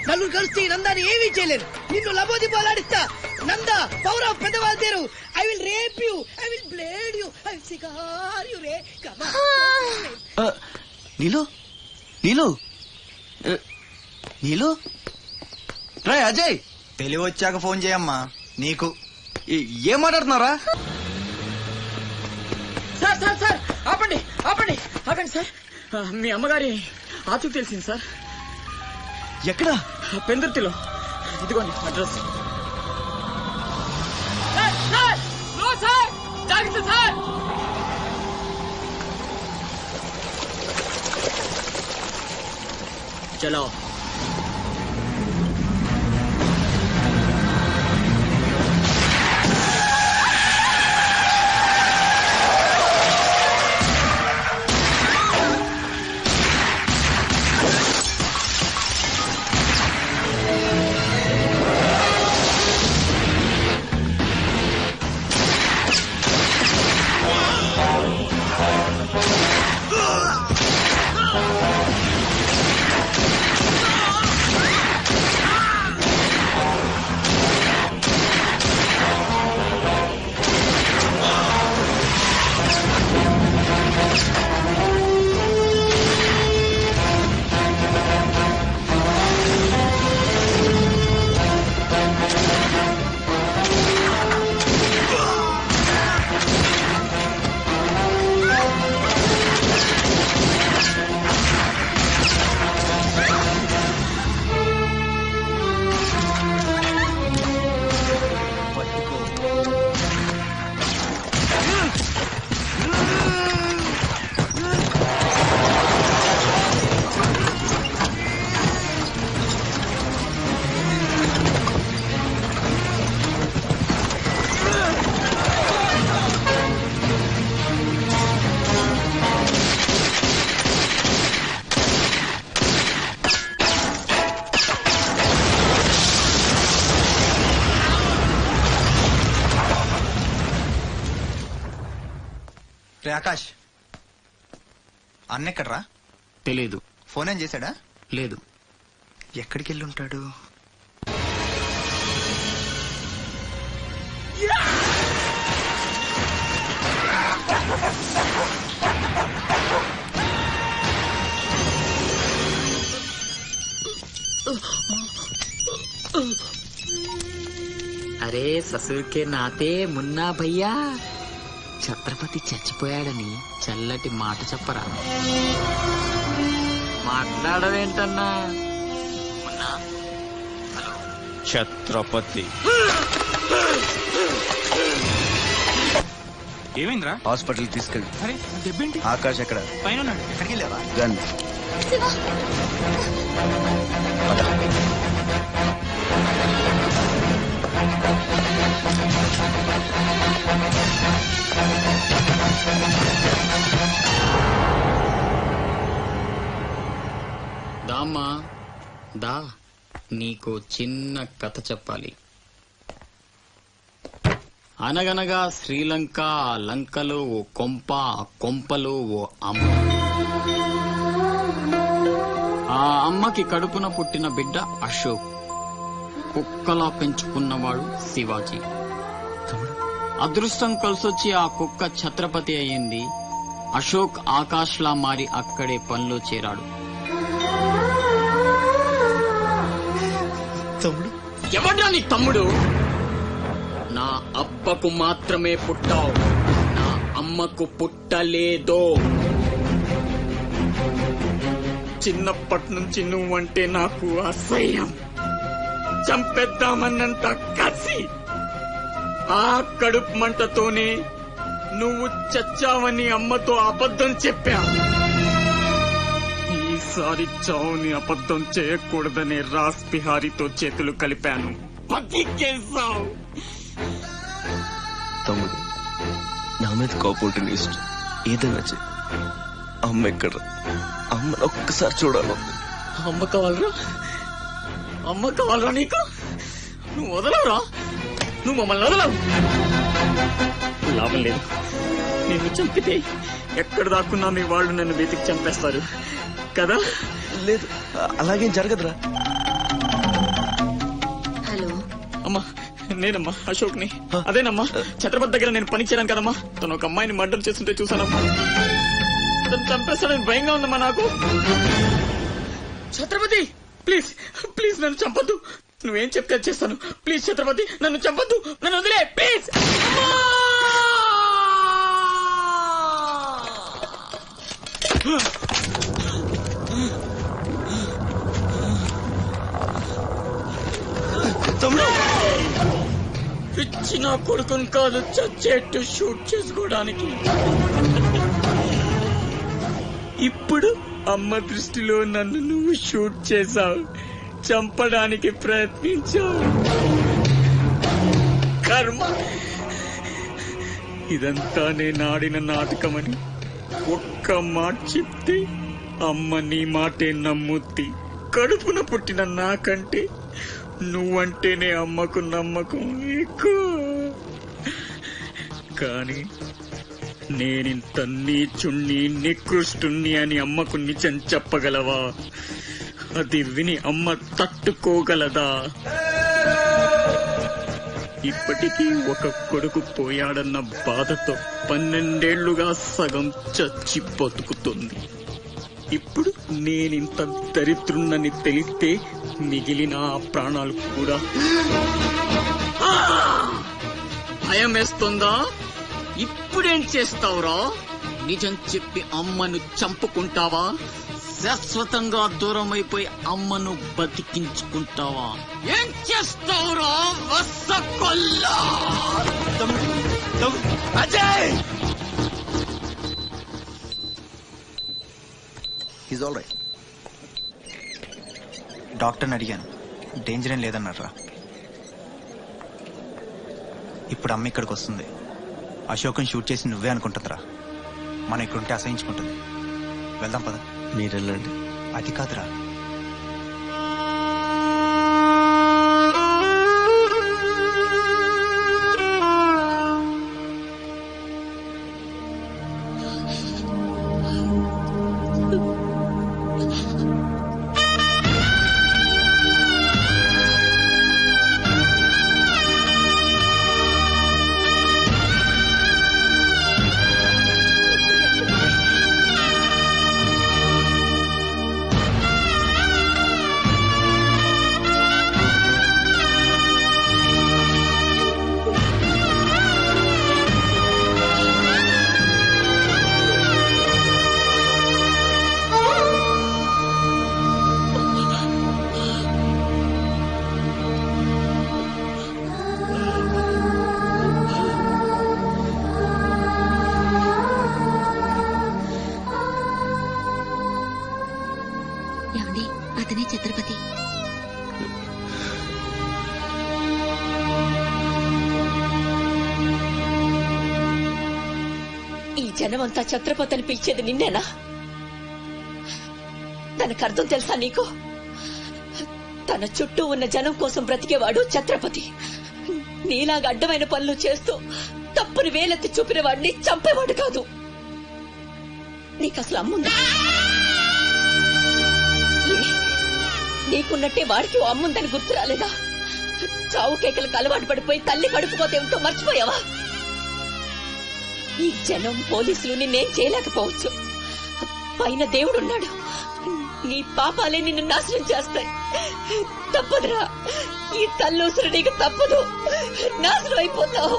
నలుగురు కలిసి నందాని ఏమీ చేయలేరు. నిన్ను లబోది బాలాడిస్తా. నందా, పవర్ ఆఫ్ పెద్దవాళ్ళు తేరు. I will rape you. I will blade you. I will cigar you రే. నీలు రా. అజయ్, తెలివి వచ్చాక ఫోన్ చేయమ్మా. నీకు ఏం మాట్లాడుతున్నారా? సార్ ఆపండి సార్. మీ అమ్మగారి ఆచూకు తెలిసింది సార్. ఎక్కడ? పెందుర్తిలో. ఇదిగోండి అడ్రస్. జాగ్రత్త సార్. చలో. రే ఆకాష్, అన్నెక్కడ్రా? తెలీదు. ఫోన్ ఏం చేశాడా? లేదు. ఎక్కడికి వెళ్ళి ఉంటాడు? అరే ససుర్కే నాతే మున్నా భయ్యా, ఛత్రపతి చచ్చిపోయాడని చల్లటి మాట చెప్పరా? మాట్లాడవేంటన్నా? ఛత్రపతి ఏమైందిరా? హాస్పిటల్ తీసుకెళ్ళి. అరే దెబ్బేంటి? ఆకాష్ ఎక్కడ? పైన ఉన్నాడు. ఎక్కడికి వెళ్ళావా? గన్. దామ్మా దా, నీకు చిన్న కథ చెప్పాలి. అనగనగా శ్రీలంక, ఆ లంకలో ఓ కొంప, ఆ కొంపలో ఓ అమ్మ. ఆ అమ్మకి కడుపున పుట్టిన బిడ్డ అశోక్, కుక్కలా పెంచుకున్నవాడు శివాజీ. అదృష్టం కలిసొచ్చి ఆ కుక్క ఛత్రపతి అయ్యింది. అశోక్ ఆకాష్లా మారి అక్కడే పనిలో చేరాడు. తమ్ముడు ఎవడ్రా నీ తమ్ముడు? నా అబ్బకు మాత్రమే పుట్టావు, నా అమ్మకు పుట్టలేదో. చిన్నప్పటి నుంచి నువ్వంటే నాకు అసహ్యం, చంపేద్దామన్నంత కసి. ఆ కడుపు మంటతోనే నువ్వు చచ్చావని అమ్మతో అబద్ధం చెప్పా. ఈసారి చావుని అబద్ధం చేయకూడదనే రాస్ బిహారీతో చేతులు కలిపాను. బతికేశావు. తమ్ముడు, నా మీద కోపం ఇష్టం ఏదైనా చెయ్యి. అమ్మ ఎక్కడ? అమ్మను ఒక్కసారి చూడాలంది. అమ్మ కావాలరా? అమ్మ కావాలరా నీకు? నువ్వు వదలవురా, నువ్వు మమ్మల్ని వదలవు. లాభం లేదు, నిన్ను చంపితే ఎక్కడ దాక్కున్నా మీ వాళ్ళు నన్ను వెతికి చంపేస్తారు కదా. లేదు, అలాగేం జరగదురా. హలో అమ్మా, నేనమ్మా అశోక్ని. అదేనమ్మా ఛత్రపతి దగ్గర నేను పని చేయను కదమ్మా. తను ఒక అమ్మాయిని మర్డర్ చేస్తుంటే చూసానమ్మా. తను చంపేస్తాడని భయంగా ఉందమ్మా నాకు. ఛత్రపతి ప్లీజ్ ప్లీజ్ నన్ను చంపొద్దు. నువ్వేం చెప్తే చేస్తాను. ప్లీజ్ ఛత్రపతి నన్ను చంపొద్దు, నన్ను వదిలే ప్లీజ్. ఇచ్చిన కొడుకుని కాదు చచ్చేట్టు షూట్ చేసుకోవడానికి. ఇప్పుడు అమ్మ దృష్టిలో నన్ను నువ్వు షూట్ చేశావు, చంపడానికి ప్రయత్నించావు. కర్మ. ఇదంతా నేను ఆడిన నాటకమని ఒక్క మాట చెప్తే అమ్మ నీ మాటే నమ్ముద్ది. కడుపున పుట్టిన నాకంటే నువ్వంటేనే అమ్మకు నమ్మకం ఎక్కువ. కానీ నేనింత నీచుణ్ణి నికృష్టుణ్ణి అని అమ్మకు నిజం చెప్పగలవా? అది విని అమ్మ తట్టుకోగలదా? ఇప్పటికీ ఒక కొడుకు పోయాడన్న బాధతో 12 సగం చచ్చి బతుకుతుంది. ఇప్పుడు నేనింత దరిద్రుణ్ణని తెలిస్తే మిగిలిన ఆ ప్రాణాలు కూడా భయం వేస్తుందా? ఇప్పుడేం చేస్తావురా? నిజం చెప్పి అమ్మను చంపుకుంటావా? శాశ్వతంగా దూరం అయిపోయి అమ్మను బతికించుకుంటావా? ఏం చేస్తావురా వసకొల్లా? అజయ్! Is all right. డాక్టర్ని అడిగాను, డేంజర్ ఏం లేదన్నారా. ఇప్పుడు అమ్మ ఇక్కడికి వస్తుంది. అశోక్ని షూట్ చేసి నువ్వే అనుకుంటుందిరా. మనం ఇక్కడుంటే అసహించుకుంటుంది. వెళ్దాం పద. మీరు వెళ్ళండి. అది కాదురా, అతనే ఛత్రపతి. ఈ జనమంతా ఛత్రపతి అని పిలిచేది నిన్నేనా? దానికి అర్థం తెలుసా నీకు? తన చుట్టూ ఉన్న జనం కోసం బ్రతికేవాడు ఛత్రపతి. నీలాగా అడ్డమైన పనులు చేస్తూ తప్పుని వేలెత్తి చూపిన వాడిని చంపేవాడు కాదు. నీకు అసలు అమ్ముందా? నీకున్నట్టే వాడికి అమ్ముందని గుర్తు రాలేదా? చావు కేకలకు అలవాటు పడిపోయి తల్లి కడుపుకోతే ఏమిటో మర్చిపోయావా? ఈ జనం పోలీసులు నిన్నేం చేయలేకపోవచ్చు. పైన దేవుడున్నాడు. నీ పాపాలే నిన్ను నాశనం చేస్తాయి. తప్పదురా, ఈ తల్లూసురు నీకు తప్పదు. నాశనం అయిపోతావు.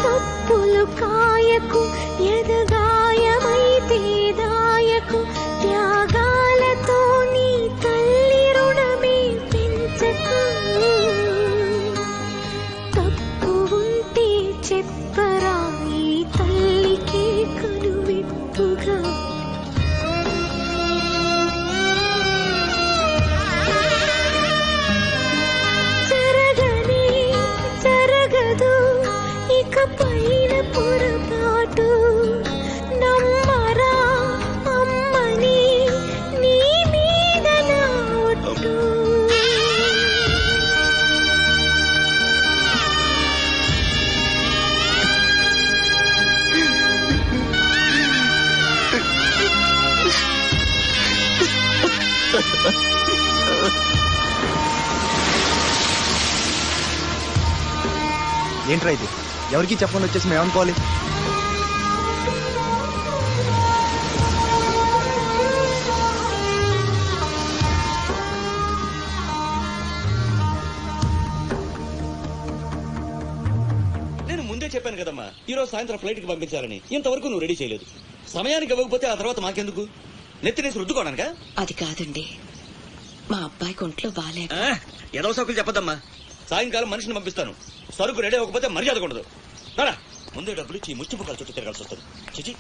తప్పులు కాయకు ఎదగాయమైతే దాయకు త్యాగాలతో నీ తల్లి రుణమే పెంచకు. తప్పు ఉంటే చెప్పరా ఈ తల్లికి కనువిప్పుగా. జరగని జరగదు ఇకపైన పొరపాటు. నమ్మరా అమ్మని నీ మీద నా ఒట్టు. ఏంట్రా ఇది? ఎవరికి చెప్పకుండా వచ్చేసి మేము ఏమనుకోవాలి? నేను ముందే చెప్పాను కదమ్మా, ఈ రోజు సాయంత్రం ఫ్లైట్ కి పంపించాలని. ఇంతవరకు నువ్వు రెడీ చేయలేదు. సమయానికి ఇవ్వకపోతే ఆ తర్వాత మాకెందుకు? నెత్తినేసి రుద్దుకోవడానికా? అది కాదండి, మా అబ్బాయికి ఒంట్లో బాలేక. ఏదో సౌకులు చెప్పదమ్మా. సాయంకాలం మనిషిని పంపిస్తాను. సరుకు రెడీ అవ్వకపోతే మర్యాద ఉండదు. రారా, ముందే డబ్బులు ఇచ్చి ముచ్చిపుకాలు చుట్టూ తిరగాల్సి వస్తుంది. చిచి.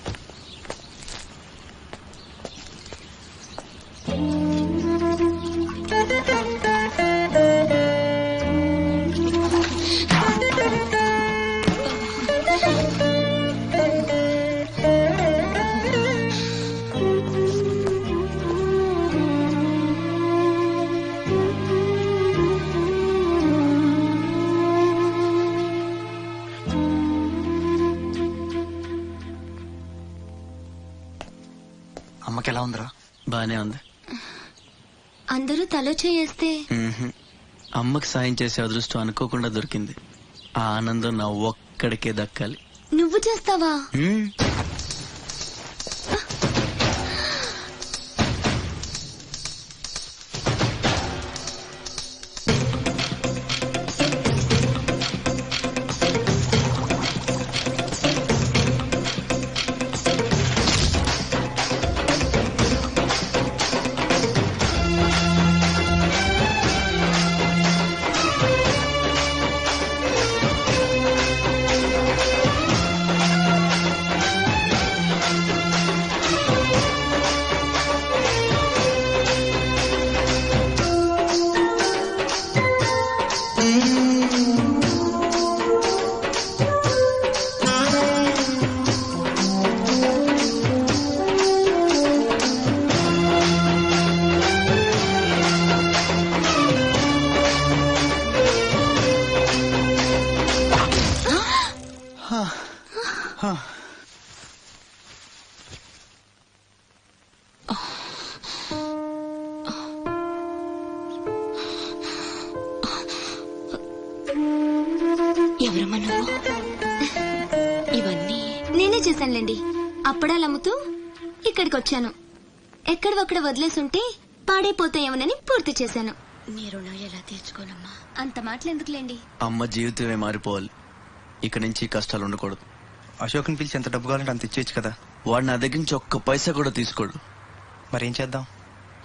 అమ్మకి ఎలా ఉందిరా? బానే ఉంది. అందరూ తలో చేయేస్తే అమ్మకి సాయం చేసే అదృష్టం అనుకోకుండా దొరికింది. ఆ ఆనందం నా ఒక్కడికే దక్కాలి. నువ్వు చేస్తావా? ఎవరమ్మా నువ్వు? ఇవన్నీ నేనే చేశానులేండి. అప్పడాలు అమ్ముతూ ఇక్కడికి వచ్చాను. ఎక్కడొక్కడ వదిలేసుంటే పాడైపోతాయేమోనని పూర్తి చేశాను. మీ రుణం ఎలా తీర్చుకోనమ్మా? అంత మాటలు ఎందుకులేండి. అమ్మ జీవితమే మారిపోవాలి. ఇక నుంచి కష్టాలు ఉండకూడదు. అశోక్ని పిలిచి ఎంత డబ్బు కావాలంటే అంత ఇచ్చేయచ్చు కదా. వాడు నా దగ్గర నుంచి ఒక్క పైసా కూడా తీసుకోడు. మరేం చేద్దాం?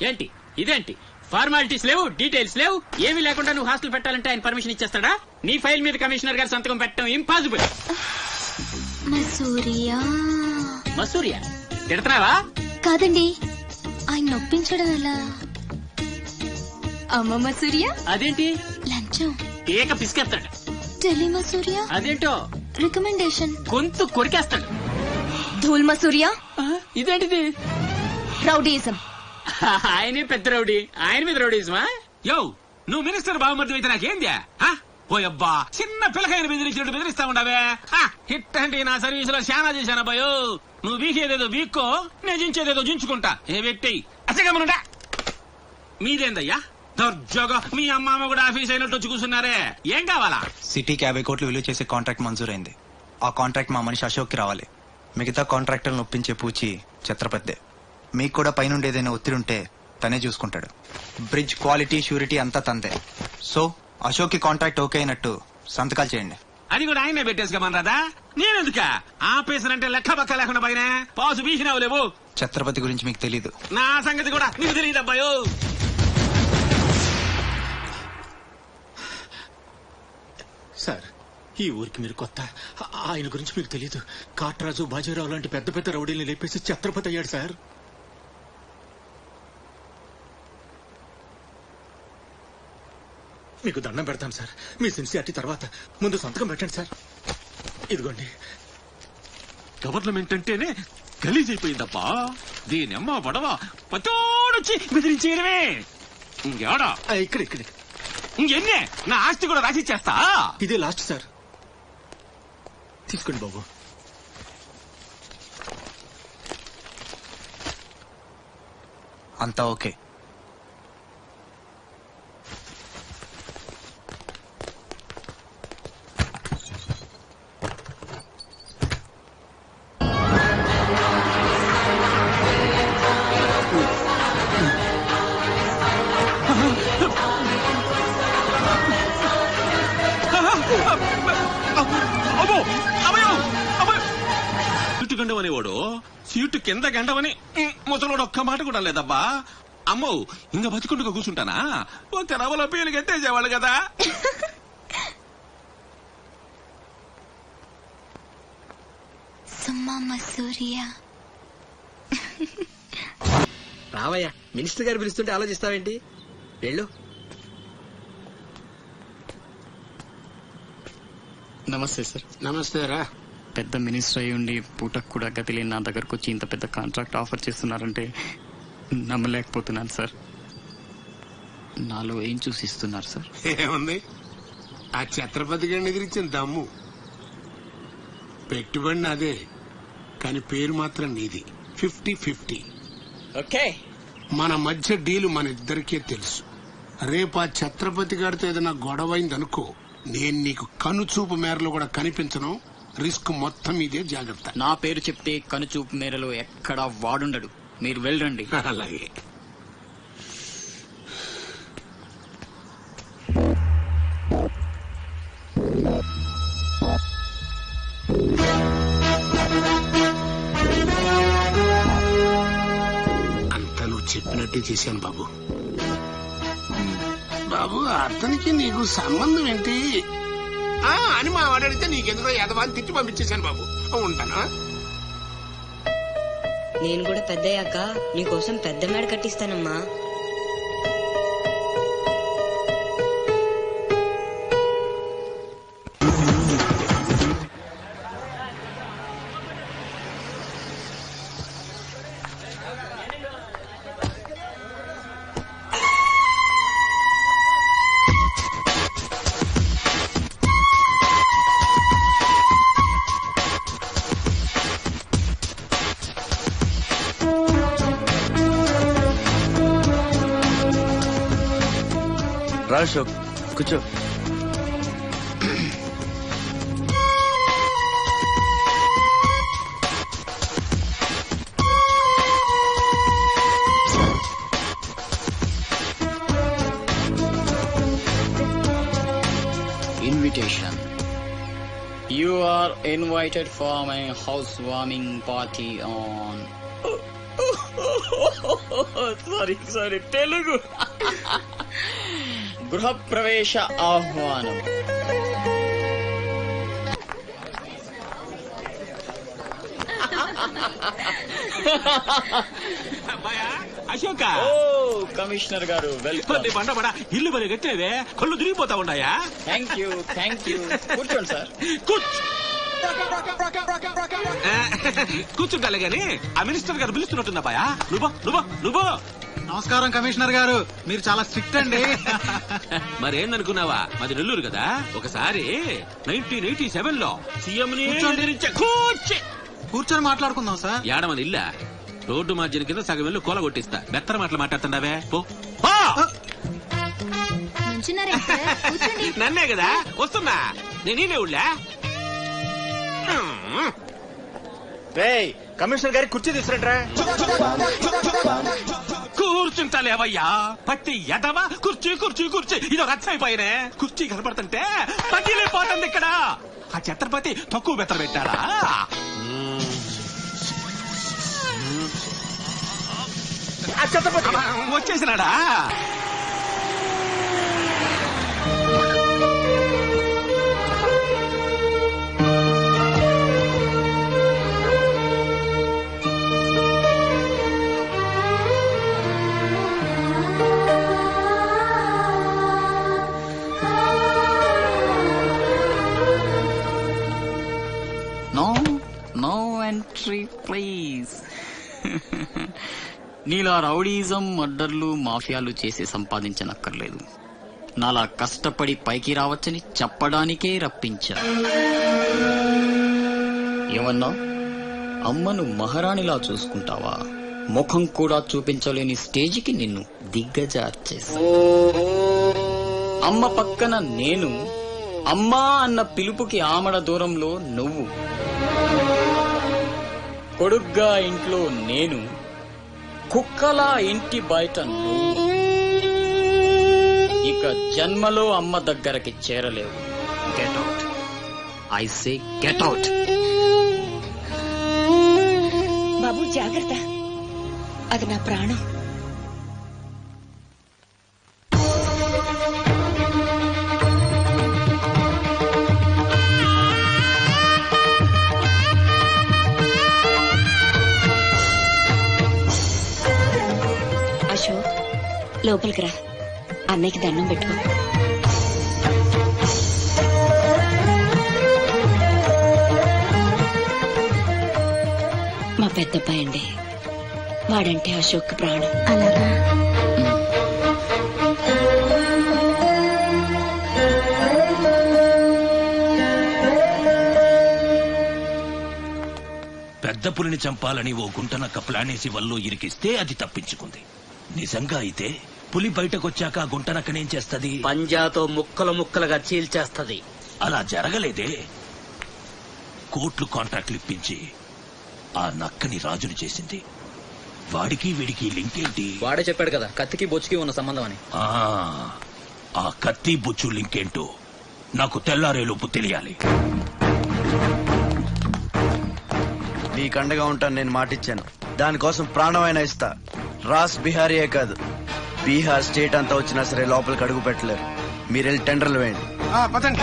ఏంటి ఇదేంటి? ఫార్మాలిటీస్ లేవు, డీటెయిల్స్ లేవు, ఏమీ లేకుండా నువ్వు హాస్టల్ పెట్టాలంటే ఆయన పర్మిషన్ ఇచ్చేస్తాడా? నీ ఫైల్ మీద కమిషనర్ గారు సంతకం పెట్టడం ఇంపాసిబుల్. మసూరియా తిడతావా? కాదండి, ఆయన నొప్పించడం ఎలా? అమ్మ మసూరియా. అదేంటి? లంచం. ఏక పిసికేస్తాడు. ఢిల్లీ మసూరియా. అదేంటో రికమెండేషన్. గొంతు కొరికేస్తాడు. ధూల్ మసూరియా. ఇదేంటిది? రౌడీజం. ఆయనే పెద్ద రౌడీ, ఆయన మీద రౌడీజమా? యో, నువ్వు మినిస్టర్ బావమర్ది అయితే నాకేంద్యా? ఓ అబ్బా చిన్న పిల్లకాయని బెదిరించినట్టు బెదిరిస్తా ఉండవే. హిట్ అంటే నా సర్వీస్ లో శానా చేశాను అబ్బాయో. నువ్వు వీకేదేదో వీక్కో, నేను జించేదేదో జించుకుంటా. ఏ పెట్టేయి అసగమనుండా. మీదేందయ్యా దర్జాగా మీ అమ్మ కూడా ఆఫీస్ అయినట్టు వచ్చి కూర్చున్నారే, ఏం కావాలా? సిటీకి 50 కోట్లు విలువ చేసే కాంట్రాక్ట్ మంజూరైంది. ఆ కాంట్రాక్ట్ మా మనిషి అశోక్కి రావాలి. మిగతా కాంట్రాక్టర్లను ఒప్పించే పూచి ఛత్రపతి. మీకు కూడా పైనుండి ఏదైనా ఒత్తిడి ఉంటే తనే చూసుకుంటాడు. బ్రిడ్జ్ క్వాలిటీ షూరిటీ అంతా తందే. సో అశోక్ కి కాంట్రాక్ట్ ఓకే అయినట్టు సంతకాలు చేయండి. అది కూడా ఆయనే పెట్టేసుకోమన్నారా? నేనెందుక ఆపేసానంటే లెక్క పక్క లేకుండా పైన పాసు బీసినావు లేవు. ఛత్రపతి గురించి మీకు తెలీదు. నా సంగతి కూడా నీకు తెలియదు అబ్బాయో. సార్, ఈ ఊరికి మీరు కొత్త. ఆయన గురించి మీకు తెలియదు. కాట్రాజు, బాజీరావు లాంటి పెద్ద పెద్ద రౌడీల్ని లేపేసి ఛత్రపతి అయ్యాడు సార్. మీకు దండం పెడతాను సార్. మీ సిన్సియారిటీ తర్వాత ముందు సంతకం పెట్టండి సార్. ఇదిగోండి. గవర్నమెంట్ అంటేనే గలీజ్ అయిపోయిందబ్బా. దీనమ్మ పడవ పతోడొచ్చి బెదిరించేయడమే. ఇంకేడా ఇక్కడ ఇక్కడ ఇంకెన్నే నా ఆస్తి కూడా రాసిచ్చేస్తా. ఇదే లాస్ట్ సార్. తీసుకోండి బాబు. అంతా ఓకే. సీటు గండవనేవాడు సీటు కింద గండవని ముసలోడు ఒక్క మాట కూడా లేదబ్బా. అమ్మో ఇంకా బతికుండగా కూర్చుంటానా? ఓ తెరవలో పేలు కట్టేసేవాళ్ళు కదా. రావయ్యా, మినిస్టర్ గారు పిలుస్తుంటే ఆలోచిస్తావేంటి? వెళ్ళు. నమస్తే సార్. నమస్తే రా. పెద్ద మినిస్టర్ అయి ఉండి పూటకు కూడా గతి లేని నా దగ్గరకు వచ్చి ఇంత పెద్ద కాంట్రాక్ట్ ఆఫర్ చేస్తున్నారంటే నమ్మలేకపోతున్నాను సార్. నాలో ఏం చూసి ఇస్తున్నారు సార్? ఏముంది, ఆ ఛత్రపతి గారిని ఎదిరించిన దమ్ము. పెట్టుబడి అదే, కానీ పేరు మాత్రం నీది. 50-50. ఓకే, మన మధ్య డీలు మన ఇద్దరికే తెలుసు. రేపు ఆ ఛత్రపతి గారితో ఏదైనా గొడవైందనుకో, నేను నీకు కనుచూపు మేరలో కూడా కనిపించను. రిస్క్ మొత్తం ఇదే, జాగ్రత్త. నా పేరు చెప్తే కనుచూపు మేరలో ఎక్కడా వాడుండడు. మీరు వెళ్ళండి. అలాగే. అంతా నువ్వు చెప్పినట్టే చేశాను బాబు. బాబు, అతనికి నీకు సంబంధం ఏంటి అని మా వాడు అడిగితే నీకెందుకో యదవాన్ని తిట్టి పంపించేశాను బాబు. ఉంటానా? నేను కూడా పెద్దయ్యాక నీకోసం పెద్ద మేడ కట్టిస్తానమ్మా. రా అశోక్, కూర్చో. Invitation. You are invited for my housewarming party on. Sorry Telugu. గృహప్రవేశ ఆహ్వానం. Ashoka, commissioner garu welcome. బండబడ ఇల్లు బలి కట్టేవే, కళ్ళు తిరిగిపోతా ఉన్నాయా? Thank you. కూర్చోండి సార్. కూర్చుంటాలే గాని ఆ మినిస్టర్ గారు పిలుస్తున్నట్టుందా బాయా? నువ్వు నమస్కారం కమిషనర్ గారు, మీరు చాలా స్ట్రిక్ట్ అండి. మరేందనుకున్నావా, మాది నెల్లూరు కదా. ఒకసారి 1987లో సీఎం కూర్చొని మాట్లాడుకుందాం సార్. ఏడమని ఇల్లా రోడ్డు మార్జిన్ కింద సగం వెళ్ళి కూల కొట్టిస్తా. బెత్తర మాటలు మాట్లాడుతుండవే పో. నన్నే కదా వస్తున్నా, నేనే ఊళ్ళా. కమిషనర్ గారి కుర్చీ తీసుకురంట్రా. కూర్చుంటలేవయ్యా పట్టి ఎదవా. కుర్చీ కుర్చీ కుర్చీ ఇదో రచ్చైపోయినే. కుర్చీ కనపడుతుంటే పట్టిలేపోతుంది ఇక్కడ. ఆ ఛత్రపతి తక్కువ బెత్తర పెట్టాడా? వచ్చేసినాడా? No entry please. నీలా రౌడీజం, మర్డర్లు, మాఫియాలు చేసి సంపాదించనక్కర్లేదు. నాలా కష్టపడి పైకి రావచ్చని చెప్పడానికే రప్పించా. ఏమన్నా అమ్మను మహారాణిలా చూసుకుంటావా? ముఖం కూడా చూపించలేని స్టేజికి నిన్ను దిగ్గజార్చేసా. అమ్మ పక్కన నేను, అమ్మా అన్న పిలుపుకి ఆమడ దూరంలో నువ్వు, కొడుగ్గా ఇంట్లో నేను, కుక్కలా ఇంటి బయట నువ్వు. ఇక జన్మలో అమ్మ దగ్గరకి చేరలేవు. Get out, I say get out. బాబు జాగ్రత్త, అది నా ప్రాణం. అశోక్, లోపలికి రా, అన్నయ్యకి దండం పెట్టుకో. మా పెద్దబ్బాయి అండి, వాడంటే అశోక్ ప్రాణం. అలాగా? పెద్ద పులిని చంపాలని ఓ గుంటనక్క ప్లానేసి వల్లో ఇరికిస్తే అది తప్పించుకుంది. నిజంగా అయితే పులి బయటకొచ్చాక గుంటనక్కనేం చేస్తది? పంజాతో ముక్కలు ముక్కలుగా చీల్చేస్తది. అలా జరగలేదే. కోట్లు కాంట్రాక్ట్లు ఇప్పించి ఆ నక్కని రాజుని చేసింది. వాడికి వీడికి లింక్ ఏంటి? వాడే చెప్పాడు కదా కత్తికి బొచ్చుకి ఉన్న సంబంధం అని. ఆ కత్తి బొచ్చు లింక్ ఏంటో నాకు తెల్లారేలోపు తెలియాలి. నీకండగా ఉంటాను, నేను మాటిచ్చాను. దానికోసం ప్రాణమైనా ఇస్తా. రాస్ బిహారీయే కాదు, బీహార్ స్టేట్ అంతా వచ్చినా సరే లోపలికి అడుగు పెట్టలేరు. మీరు వెళ్ళి టెండర్లు వేయండి. పదండి.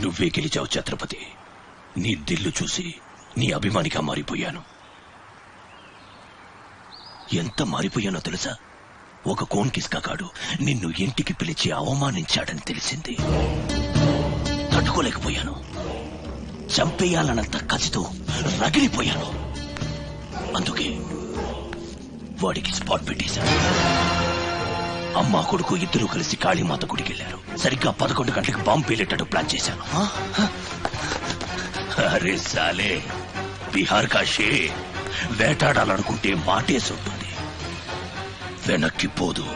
నువ్వే గెలిచావు ఛత్రపతి. నీ దిల్లు చూసి నీ అభిమానిగా మారిపోయాను. ఎంత మారిపోయానో తెలుసా? ఒక కోన్ కిస్కాగాడు నిన్ను ఇంటికి పిలిచి అవమానించాడని తెలిసింది. తట్టుకోలేకపోయాను. చంపేయాలన్నంత కసితో రగిలిపోయాను. అందుకే వాడికి స్పాట్ పెట్టేశాను. అమ్మా కొడుకు ఇద్దరు కలిసి కాళీమాత గుడికి వెళ్లారు. సరిగ్గా 11 గంటలకు బాంబు పేలేటట్టు ప్లాన్ చేశాను. అరే సాలే, బీహార్ కా షేర్ వేటాడాలనుకుంటే మాటేసి ఉంటుంది, వెనక్కి పోదు.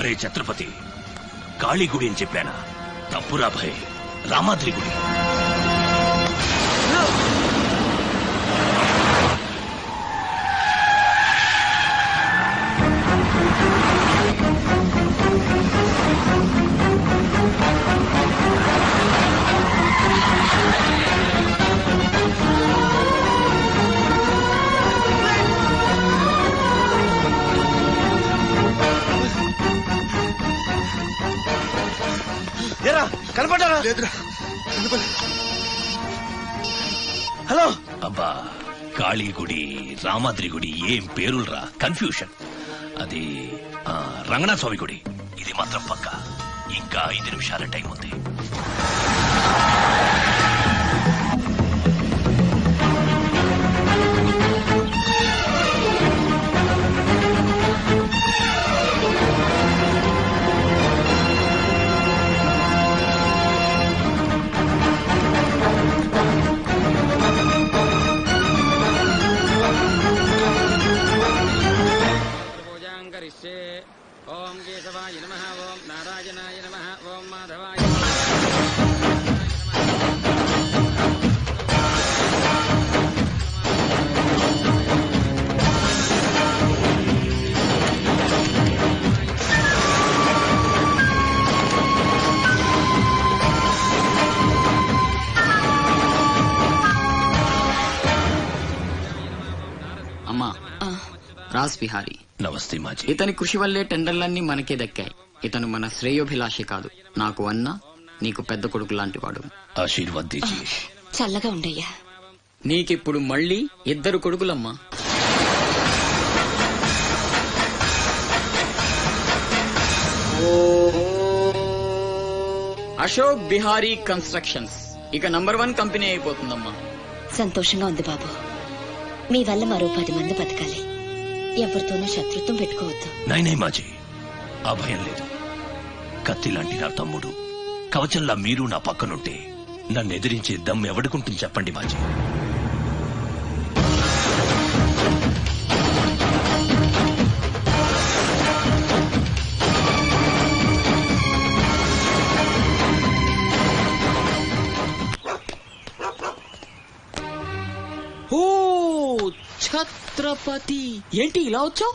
అరే ఛత్రపతి, కాళీ గుడి అని చెప్పానా? తప్పురా భయ్, రామాద్రి గుడి. కనపడ్డారా? లేదురా. హలో. అబ్బా, కాళీ గుడి, రామాద్రి గుడి, ఏం పేరులరా, కన్ఫ్యూషన్. అది రంగనాథ స్వామి గుడి. ఇది మాత్రం పక్క. ఇంకా 5 నిమిషాల టైం ఉంది. ఓం కేశవాయ నమః, ఓం నారాయణాయ నమః, ఓం మాధవాయ అమ్మా, రాజ్ బిహారీ. నమస్తే మాజీ. ఇతని కృషి వల్లే టెండర్లన్నీ మనకే దక్కాయి. ఇతను మన శ్రేయోభిలాషి కాదు, నాకు అన్న, నీకు పెద్ద కొడుకు లాంటివాడు. ఆశీర్వాద్ దీజియే. చల్లగా ఉండయ్యా. నీకిప్పుడు మళ్ళీ 2 కొడుకులమ్మా. అశోక్ బిహారీ కన్స్ట్రక్షన్స్ ఇక నంబర్ 1 కంపెనీ అయిపోతుందమ్మా. సంతోషంగా ఉంది బాబు. మీ వల్ల మరో 10 మంది బతకాలి. ఎవరితోనూ శత్రుత్వం పెట్టుకోవద్దు. నైనే మాజీ, ఆ భయం లేదు. కత్తి లాంటి నా తమ్ముడు, కవచంలా మీరు నా పక్కనుంటే నన్ను ఎదిరించే దమ్ ఎవడుకుంటుంది చెప్పండి మాజీ. ఓ ఛత్రపతి, ఏంటి ఇలా వచ్చావు?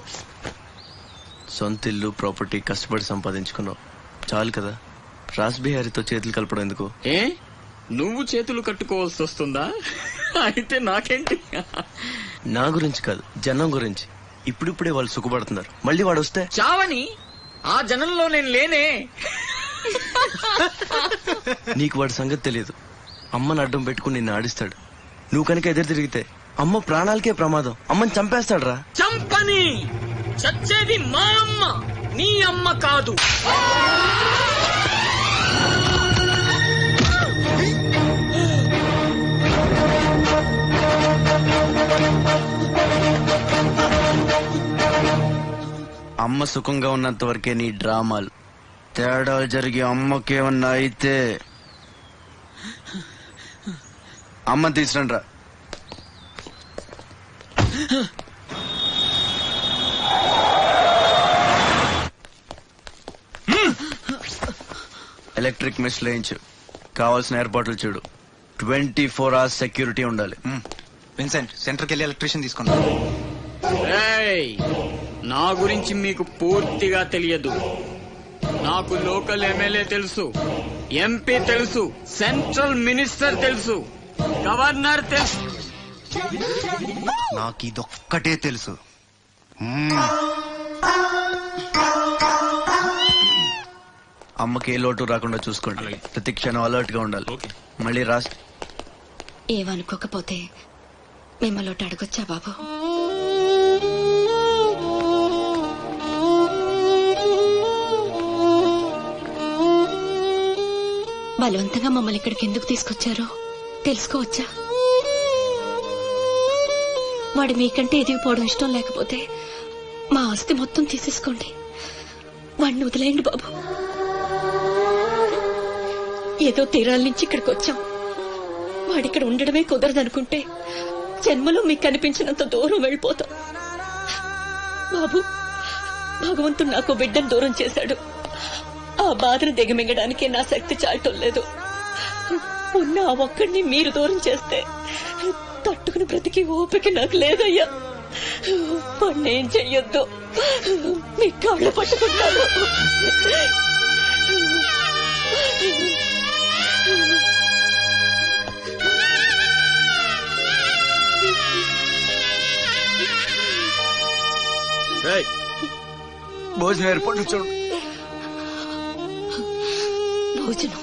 సొంత ఇల్లు, ప్రాపర్టీ కష్టపడి సంపాదించుకున్నావు, చాలు కదా. రాజ్ బిహారీతో చేతులు కలపడం ఎందుకు? ఏ, నువ్వు చేతులు కట్టుకోవాల్సి వస్తుందా? అయితే నాకేంటి? నా గురించి కాదు, జనం గురించి. ఇప్పుడిప్పుడే వాళ్ళు సుఖపడుతున్నారు, మళ్ళీ వాడు వస్తే చావని. ఆ జనంలో నేను లేనే. నీకు వాడి సంగతి తెలియదు. అమ్మని అడ్డం పెట్టుకుని నిన్ను ఆడిస్తాడు. నువ్వు కనుక ఎదురు తిరిగితే అమ్మ ప్రాణాలకే ప్రమాదం. అమ్మని చంపేస్తాడు రా. చంపని. చచ్చేది మా అమ్మ, నీ అమ్మ కాదు. అమ్మ సుఖంగా ఉన్నంత వరకే నీ డ్రామాలు. తేడాలు జరిగి అమ్మకేమన్నా అయితే అమ్మని తీసుకురండి రా. ఎలక్ట్రిక్ మెష్ లేయించు, కావాల్సిన ఏర్పాట్లు చూడు. 24 hours సెక్యూరిటీ ఉండాలి. విన్సెంట్, సెంటర్కి వెళ్ళి ఎలక్ట్రీషియన్ తీసుకున్నా. నా గురించి మీకు పూర్తిగా తెలియదు. నాకు లోకల్ ఎమ్మెల్యే తెలుసు, ఎంపీ తెలుసు, సెంట్రల్ మినిస్టర్ తెలుసు, గవర్నర్ తెలుసు. నాకు ఇదొక్కటే తెలుసు. అమ్మకి ఏ లోటు రాకుండా చూసుకోండి. ప్రతి క్షణం అలర్ట్ గా ఉండాలి. మళ్ళీ రాజ్, ఏమనుకోకపోతే మిమ్మల్ని అడగొచ్చా బాబు? బలవంతంగా మమ్మల్ని ఇక్కడికి ఎందుకు తీసుకొచ్చారో తెలుసుకోవచ్చా? వాడు మీకంటే ఎదిగిపోవడం ఇష్టం లేకపోతే మా ఆస్తి మొత్తం తీసేసుకోండి. వాడిని వదిలేయండి బాబు. ఏదో తీరాల నుంచి ఇక్కడికి వచ్చాం. వాడిక్కడ ఉండడమే కుదరదనుకుంటే జన్మలో మీకు కనిపించినంత దూరం వెళ్ళిపోతాం. బాబు, భగవంతుడు నాకు బిడ్డను దూరం చేశాడు. ఆ బాధను దిగమింగడానికి నా శక్తి చాలటం లేదు. ఉన్న ఆ ఒక్కడిని మీరు దూరం చేస్తే తట్టుకుని బ్రతికి ఓపిక నాకు లేదయ్యా. పన్నేం చెయ్యొద్దు, మీ కాళ్ళు పట్టుకుంటాను. భోజనం ఏర్పాటు చూడు. భోజనం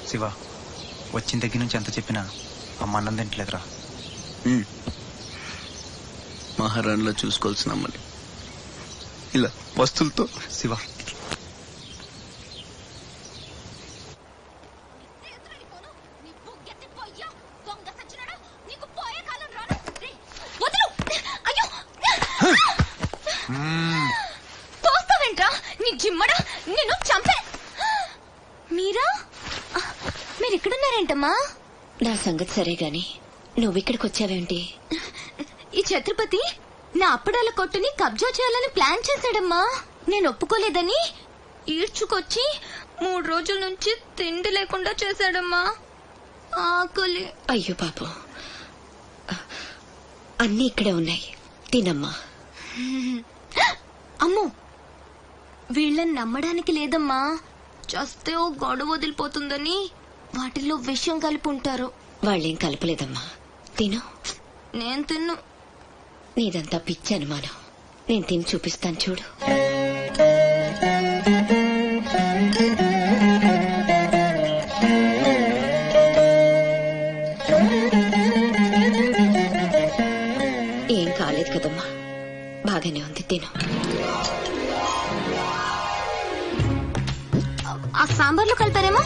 శివ వచ్చిన దగ్గర నుంచి ఎంత చెప్పినా అమ్మ అన్నం తింటలేదురా. మహారాణిలో చూసుకోవాల్సిన అమ్మని ఇలా వస్తువులతో. శివ తోస్తావేంట్రా నీ జిమ్మడా, నేను చంపే. మీరు ఇక్కడున్నారేంటమ్మా? నా సంగతి సరే గాని నువ్విక్కడికి వచ్చావేంటి? ఈ ఛత్రపతి నా అప్పడాల కొట్టుని కబ్జా చేయాలని ప్లాన్ చేశాడమ్మా. నేను ఒప్పుకోలేదని ఈడ్చుకొచ్చి 3 రోజుల నుంచి తిండి లేకుండా చేశాడమ్మా. ఆకలి. అయ్యో పాపం, అన్నీ ఇక్కడే ఉన్నాయి, తినమ్మా. అమ్మో, వీళ్ళని నమ్మడానికి లేదమ్మా. చస్తే ఓ గొడవ వదిలిపోతుందని వాటిల్లో విషయం కలిపి ఉంటారు. వాళ్ళేం కలపలేదమ్మా, తిను. నేను తిన్ను. నీదంతా పిచ్చి అనుమానం. నేను తిని చూపిస్తాను చూడు. ఏం కాలేదు కదమ్మా, బాగానే ఉంది, తిను. ఆ సాంబార్లో కలిపారేమో.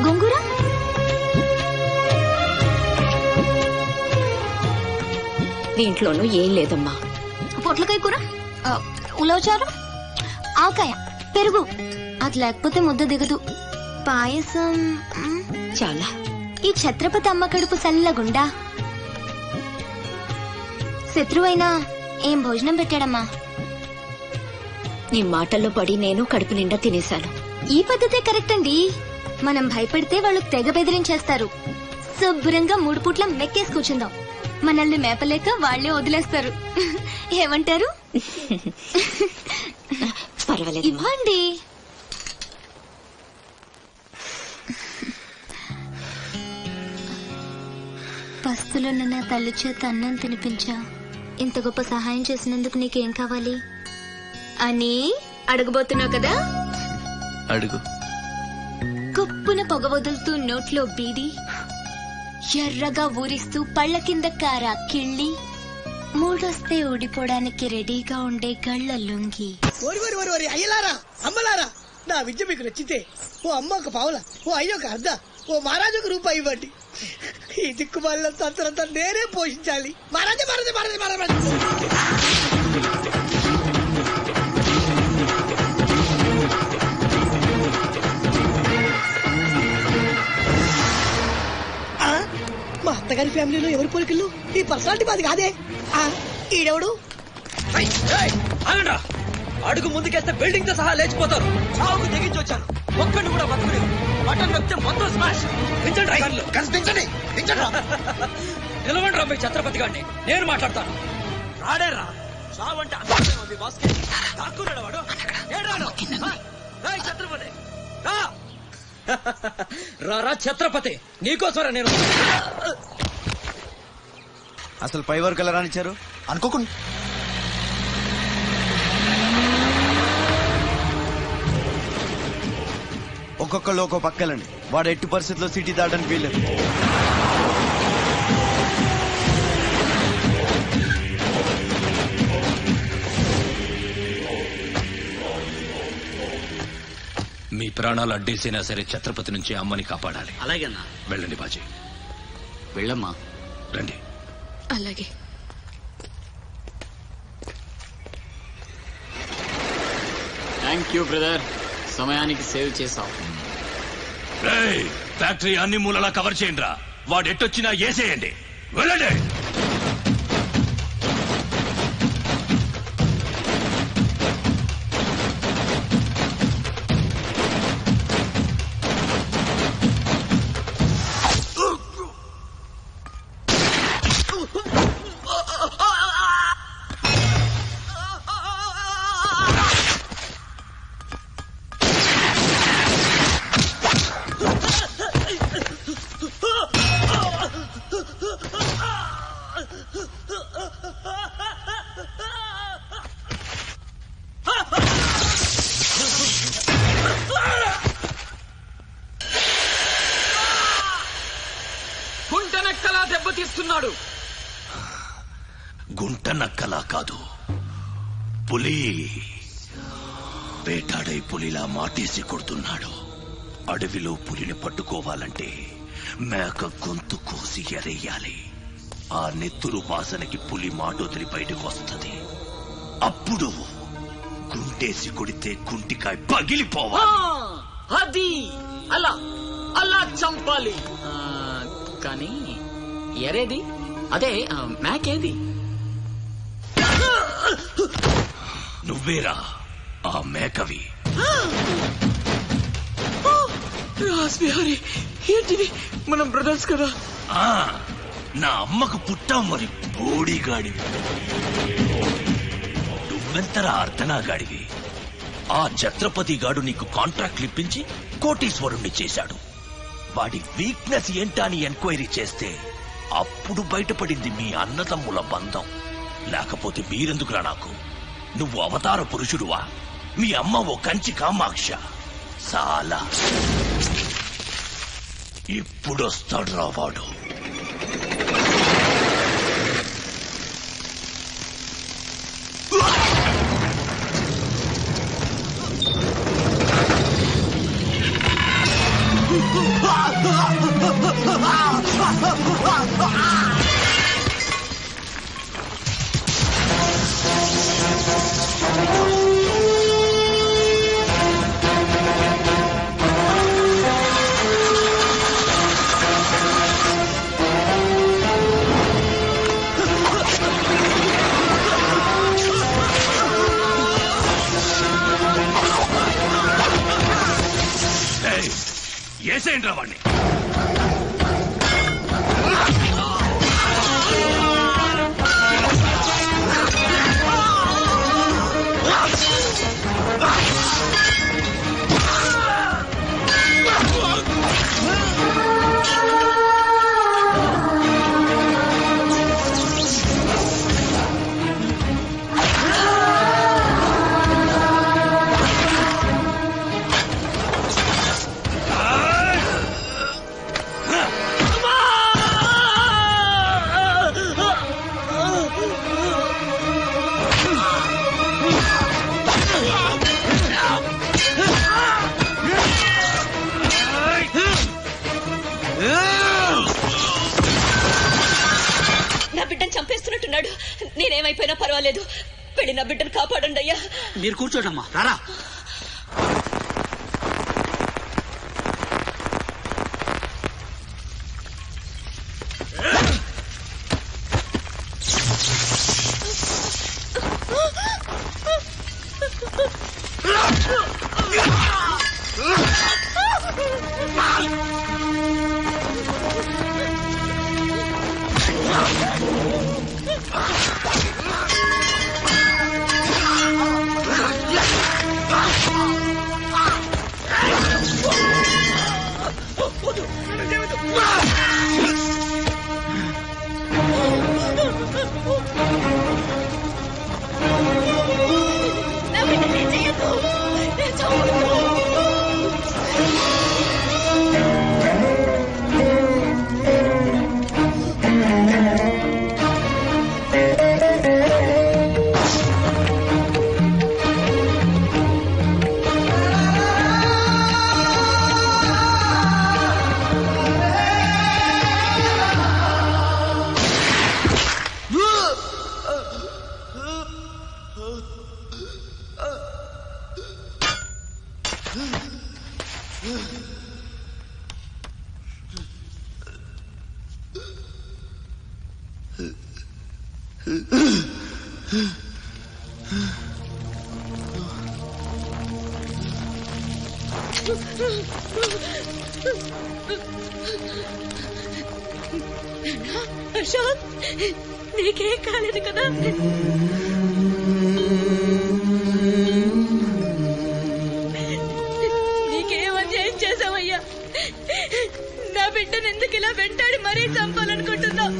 గోంగూర, దీంట్లోనూ ఏం లేదమ్మా. పొట్లకాయ కూర, ఉలవచారు, ఆవకాయ, పెరుగు. అది లేకపోతే ముద్ద దిగదు. పాయసం చాలా. ఈ ఛత్రపతి అమ్మ కడుపు సల్లగుండా. శత్రువైనా ఏం భోజనం పెట్టాడమ్మా. నీ మాటల్లో పడి నేను కడుపు నిండా తినేశాను. ఈ పద్ధతే కరెక్ట్ అండి. మనం భయపడితే వాళ్ళు తెగ బెదిరించేస్తారు. శుభ్రంగా 3 పూట్ల మెక్కేసి కూర్చుందాం. మనల్ని మేపలేక వాళ్లే వదిలేస్తారు. ఏమంటారు? పర్వాలేదు, ఇవ్వండి. పస్తులున్న నా తల్లి చేత అన్నం తినిపించా. ఇంత గొప్ప సహాయం చేసినందుకు నీకేం కావాలి అని అడగబోతున్నావు కదా? అడుగు. కుప్పున పొగ వదులుతూ నోట్లో బీడి, ఎర్రగా ఊరిస్తూ పళ్ళ కింద కారా కిళ్ళి, మూడొస్తే ఊడిపోవడానికి రెడీగా ఉండే గళ్ళ లుంగి. అయ్యలారా, అమ్మలారా, నా విద్య మీకు నచ్చితే ఓ అమ్మ ఒక పావుల, ఓ అయ్య ఒక అర్ధ, ఓ మహారాజుకు రూపాయి ఇవ్వండి. ఈ దిక్కుమాలిన సంతరంతా నేనే పోషించాలి. మహారాజా మహారాజా మహారాజా మహారాజా. మా అత్తగారి ఫ్యామిలీలో ఎవరి పోలికలు? ఈ పర్సనాలిటీ మాది కాదే. ఈడెవడు? అడుగు ముందుకేస్తే బిల్డింగ్ తో సహా లేచిపోతారు. చావుకు తెగించి వచ్చాను, ఒక్కడిని కూడా బతుకుని బటన్ నొక్కితే మొత్తం స్మాష్. నిలవండి రా మీ ఛత్రపతి గారిని, నేను మాట్లాడతాను. రాడేరా, చావంటే అంతే ఉంది బాస్కి. దాక్కున్నాడు వాడు. ఛత్రపతి రా ఛత్రపతి, నీకోసరా నేను. అసలు పై వరకు ఎలా రానిచ్చారు అనుకోకుండా? ఒక్కొక్కళ్ళు ఒక్కో పక్కలండి. వాడు ఎట్టి పరిస్థితుల్లో సిటీ దాటడానికి వీల్లేదు. మీ ప్రాణాలు అడ్డేసినా సరే ఛత్రపతి నుంచి అమ్మని కాపాడాలి. అలాగేనా? వెళ్ళండి బాజీ. వెళ్ళమ్మా. రండి. అలాగే. థ్యాంక్ యూ బ్రదర్, సమయానికి సేవ్ చేసావు. ఫ్యాక్టరీ అన్ని మూలలా కవర్ చేయండి రా. వాడు ఎట్టొచ్చినా ఏసేయండి. వెళ్ళండి. చేస్తున్నాడు. గుంట నక్కలా కాదు, పులి వేటాడై పులిలా మాటేసి కొడుతున్నాడు. అడవిలో పులిని పట్టుకోవాలంటే మేక గొంతు కోసి ఎరేయాలి. ఆ నెత్తురు వాసనకి పులి మాటొదిలి బయటకు వస్తుంది. అప్పుడు గుంటేసి కొడితే గుంటికాయ పగిలిపోవాలి. అది అలా అలా చంపాలి. కానీ ఎరేది? అదే మేకేది? నువ్వేరా ఆ మేకవి. రాస్బిహారీ, ఏంటిది? మనం బ్రదర్స్ కదా. నా అమ్మకు పుట్టాం మరి బోడిగాడివి. నువ్వెంతరా అర్ధనాగాడివి. ఆ ఛత్రపతి గాడు నీకు కాంట్రాక్ట్లు ఇప్పించి కోటీశ్వరుణ్ణి చేశాడు. వాడి వీక్నెస్ ఏంటా అని ఎంక్వైరీ చేస్తే అప్పుడు బయటపడింది మీ అన్నదమ్ముల బంధం. లేకపోతే మీరెందుకురా నాకు? నువ్వు అవతార పురుషుడువా? మీ అమ్మ ఓ కంచి కామాక్ష. చాలా ఇప్పుడొస్తాడు రా వాడు. ఏసేంట్రా వాడిని. నా బిడ్డను చంపేస్తున్నట్టున్నాడు. నేనేమైపోయినా పర్వాలేదు, వెళ్ళి నా బిడ్డను కాపాడండి అయ్యా. మీరు కూర్చోటమ్మా, రారా. అశోక్, నీకేం కాలేదు కదా? నీకేం అన్యాయం చేసావయ్యా? నా బిడ్డను ఎందుకు ఇలా వెంటాడి మరీ చంపాలనుకుంటున్నావు?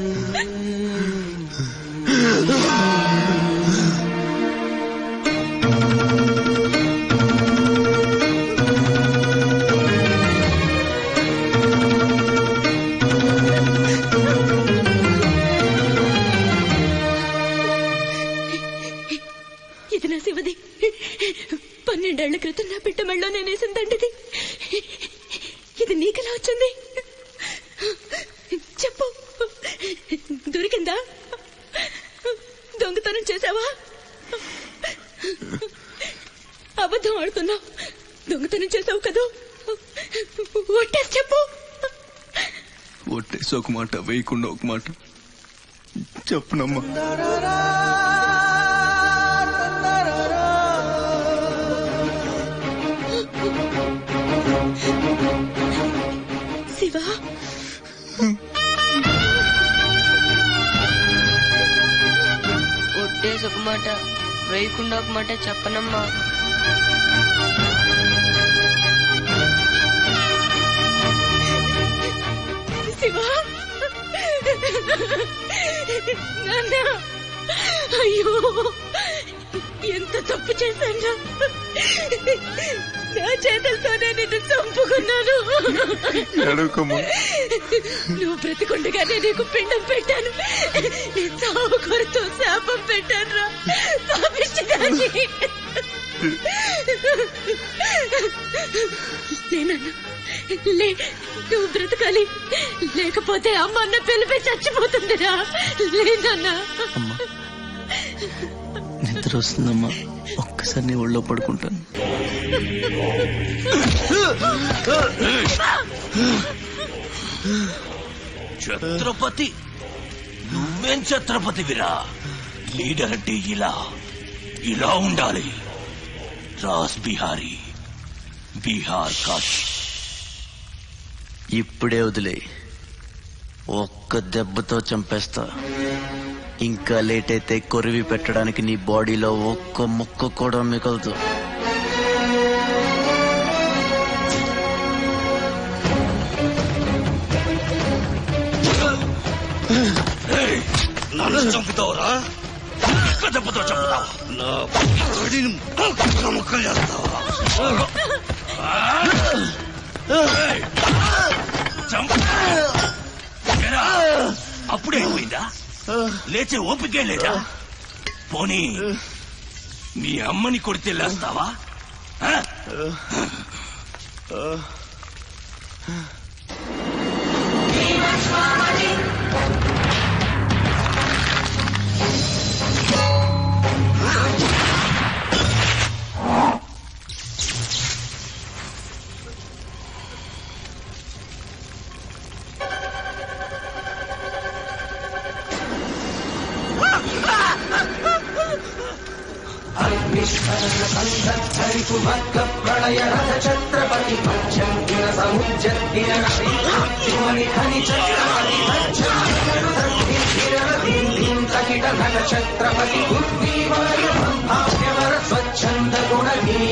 వచ్చింది? చెప్పు, దొరికిందా? దొంగతనం చేసావా? అబద్ధం ఆడుతున్నావు. దొంగతనం చేసావు కదా? ఒట్టేసి చెప్పు. ఒట్టేసి ఒక మాట, వేయకుండా ఒక మాట చెప్పునమ్మా. శివ, ఒట్టేసి ఒక మాట, వేయకుండా ఒక మాట చెప్పనమ్మా. శివ, నాన్న, అయ్యో ఎంత తప్పు చేశాను. నా చేతులతోనే నిన్ను చంపుకున్నాను. నువ్వు బ్రతికుండగానే నీకు పిండం పెట్టాను. నీ చావు కొరతో శాపం పెట్టాను రా పాపిష్టిదాన్ని. నేనన్నా లే, నువ్వు బ్రతకాలి, లేకపోతే అమ్మ అన్న పిలిపి చచ్చిపోతుందిరా. లేదన్నా. నిద్ర వస్తుందమ్మా, ఒక్కసారి నీ ఒళ్ళో పడుకుంటాను. ఛత్రపతి, నువ్వేం ఛత్రపతివిరా? లీడర్ అంటే ఇలా ఉండాలి. రాస్ బిహారీ, బీహార్ కాష్. ఇప్పుడే వదిలే, ఒక్క దెబ్బతో చంపేస్తా. ఇంకా లేట్ అయితే కొరివి పెట్టడానికి నీ బాడీలో ఒక్క ముక్క కూడా మిగలదు. నన్ను చంపుతావురా? ఒక్క దెబ్బతో చంపుతావా? నా బాడీని ముక్కలు చేస్తావా? అప్పుడే అయిపోయిందా? లేచే ఓపికే లేదా? పోనీ మీ అమ్మని కొడితే లేస్తావా? ప్రళయ రథ ఛత్రపతి పంచంగిన సముజ్జద్దిన సకిట నట ఛత్రపతి ఉద్వీవాయ సంభావ్యవర స్వచ్ఛంద గుణీ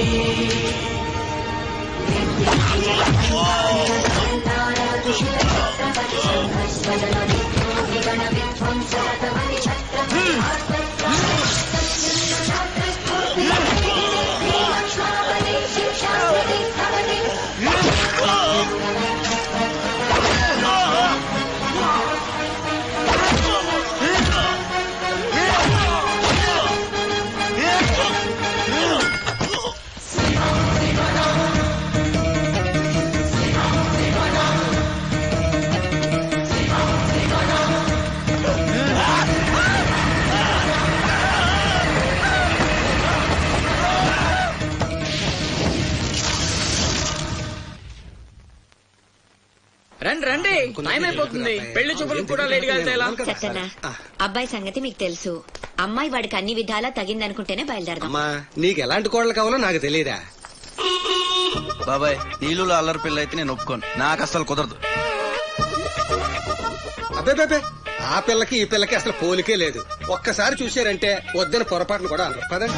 రండి, టైమైపోతుంది. పెళ్లి చూపులు కూడా లేట్గా వెళ్తే ఎలా? చెత్తన్నా, అబ్బాయి సంగతి మీకు తెలుసు. అమ్మాయి వాడికి అన్ని విధాలా తగిందనుకుంటేనే బయలుదేరదాం. అమ్మా, నీకు ఎలాంటి కోడలు కావాలో నాకు తెలియదా? బాబాయ్, నీళ్ళు అల్లరి పిల్ల అయితే నేను ఒప్పుకోను. నాకు అసలు కుదరదు. అబ్బే, ఆ పిల్లకి ఈ పిల్లకి అసలు పోలికే లేదు. ఒక్కసారి చూశారంటే వద్దని పొరపాటును కూడా అనరు. పదండి.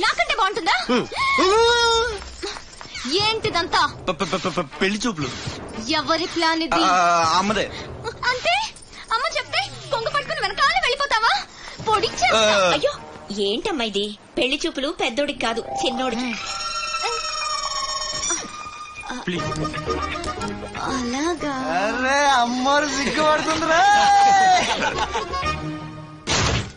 నాకంటే బాగుంటుందా? ఏంటిదంతా? పెళ్లి చూపులు. ఎవరి ప్లాన్ ఇది? అమ్మదే. అంటే అమ్మ చెప్తే కొంగ పట్టుకుని వెనకాల వెళ్ళిపోతావా? పొడిచే. అయ్యో, ఏంటమ్మా ఇది? పెళ్లి చూపులు పెద్దోడికి కాదు, చిన్నోడికి. అలాగా? అరే అమ్మారు సిగ్గుపడుతుందిరా.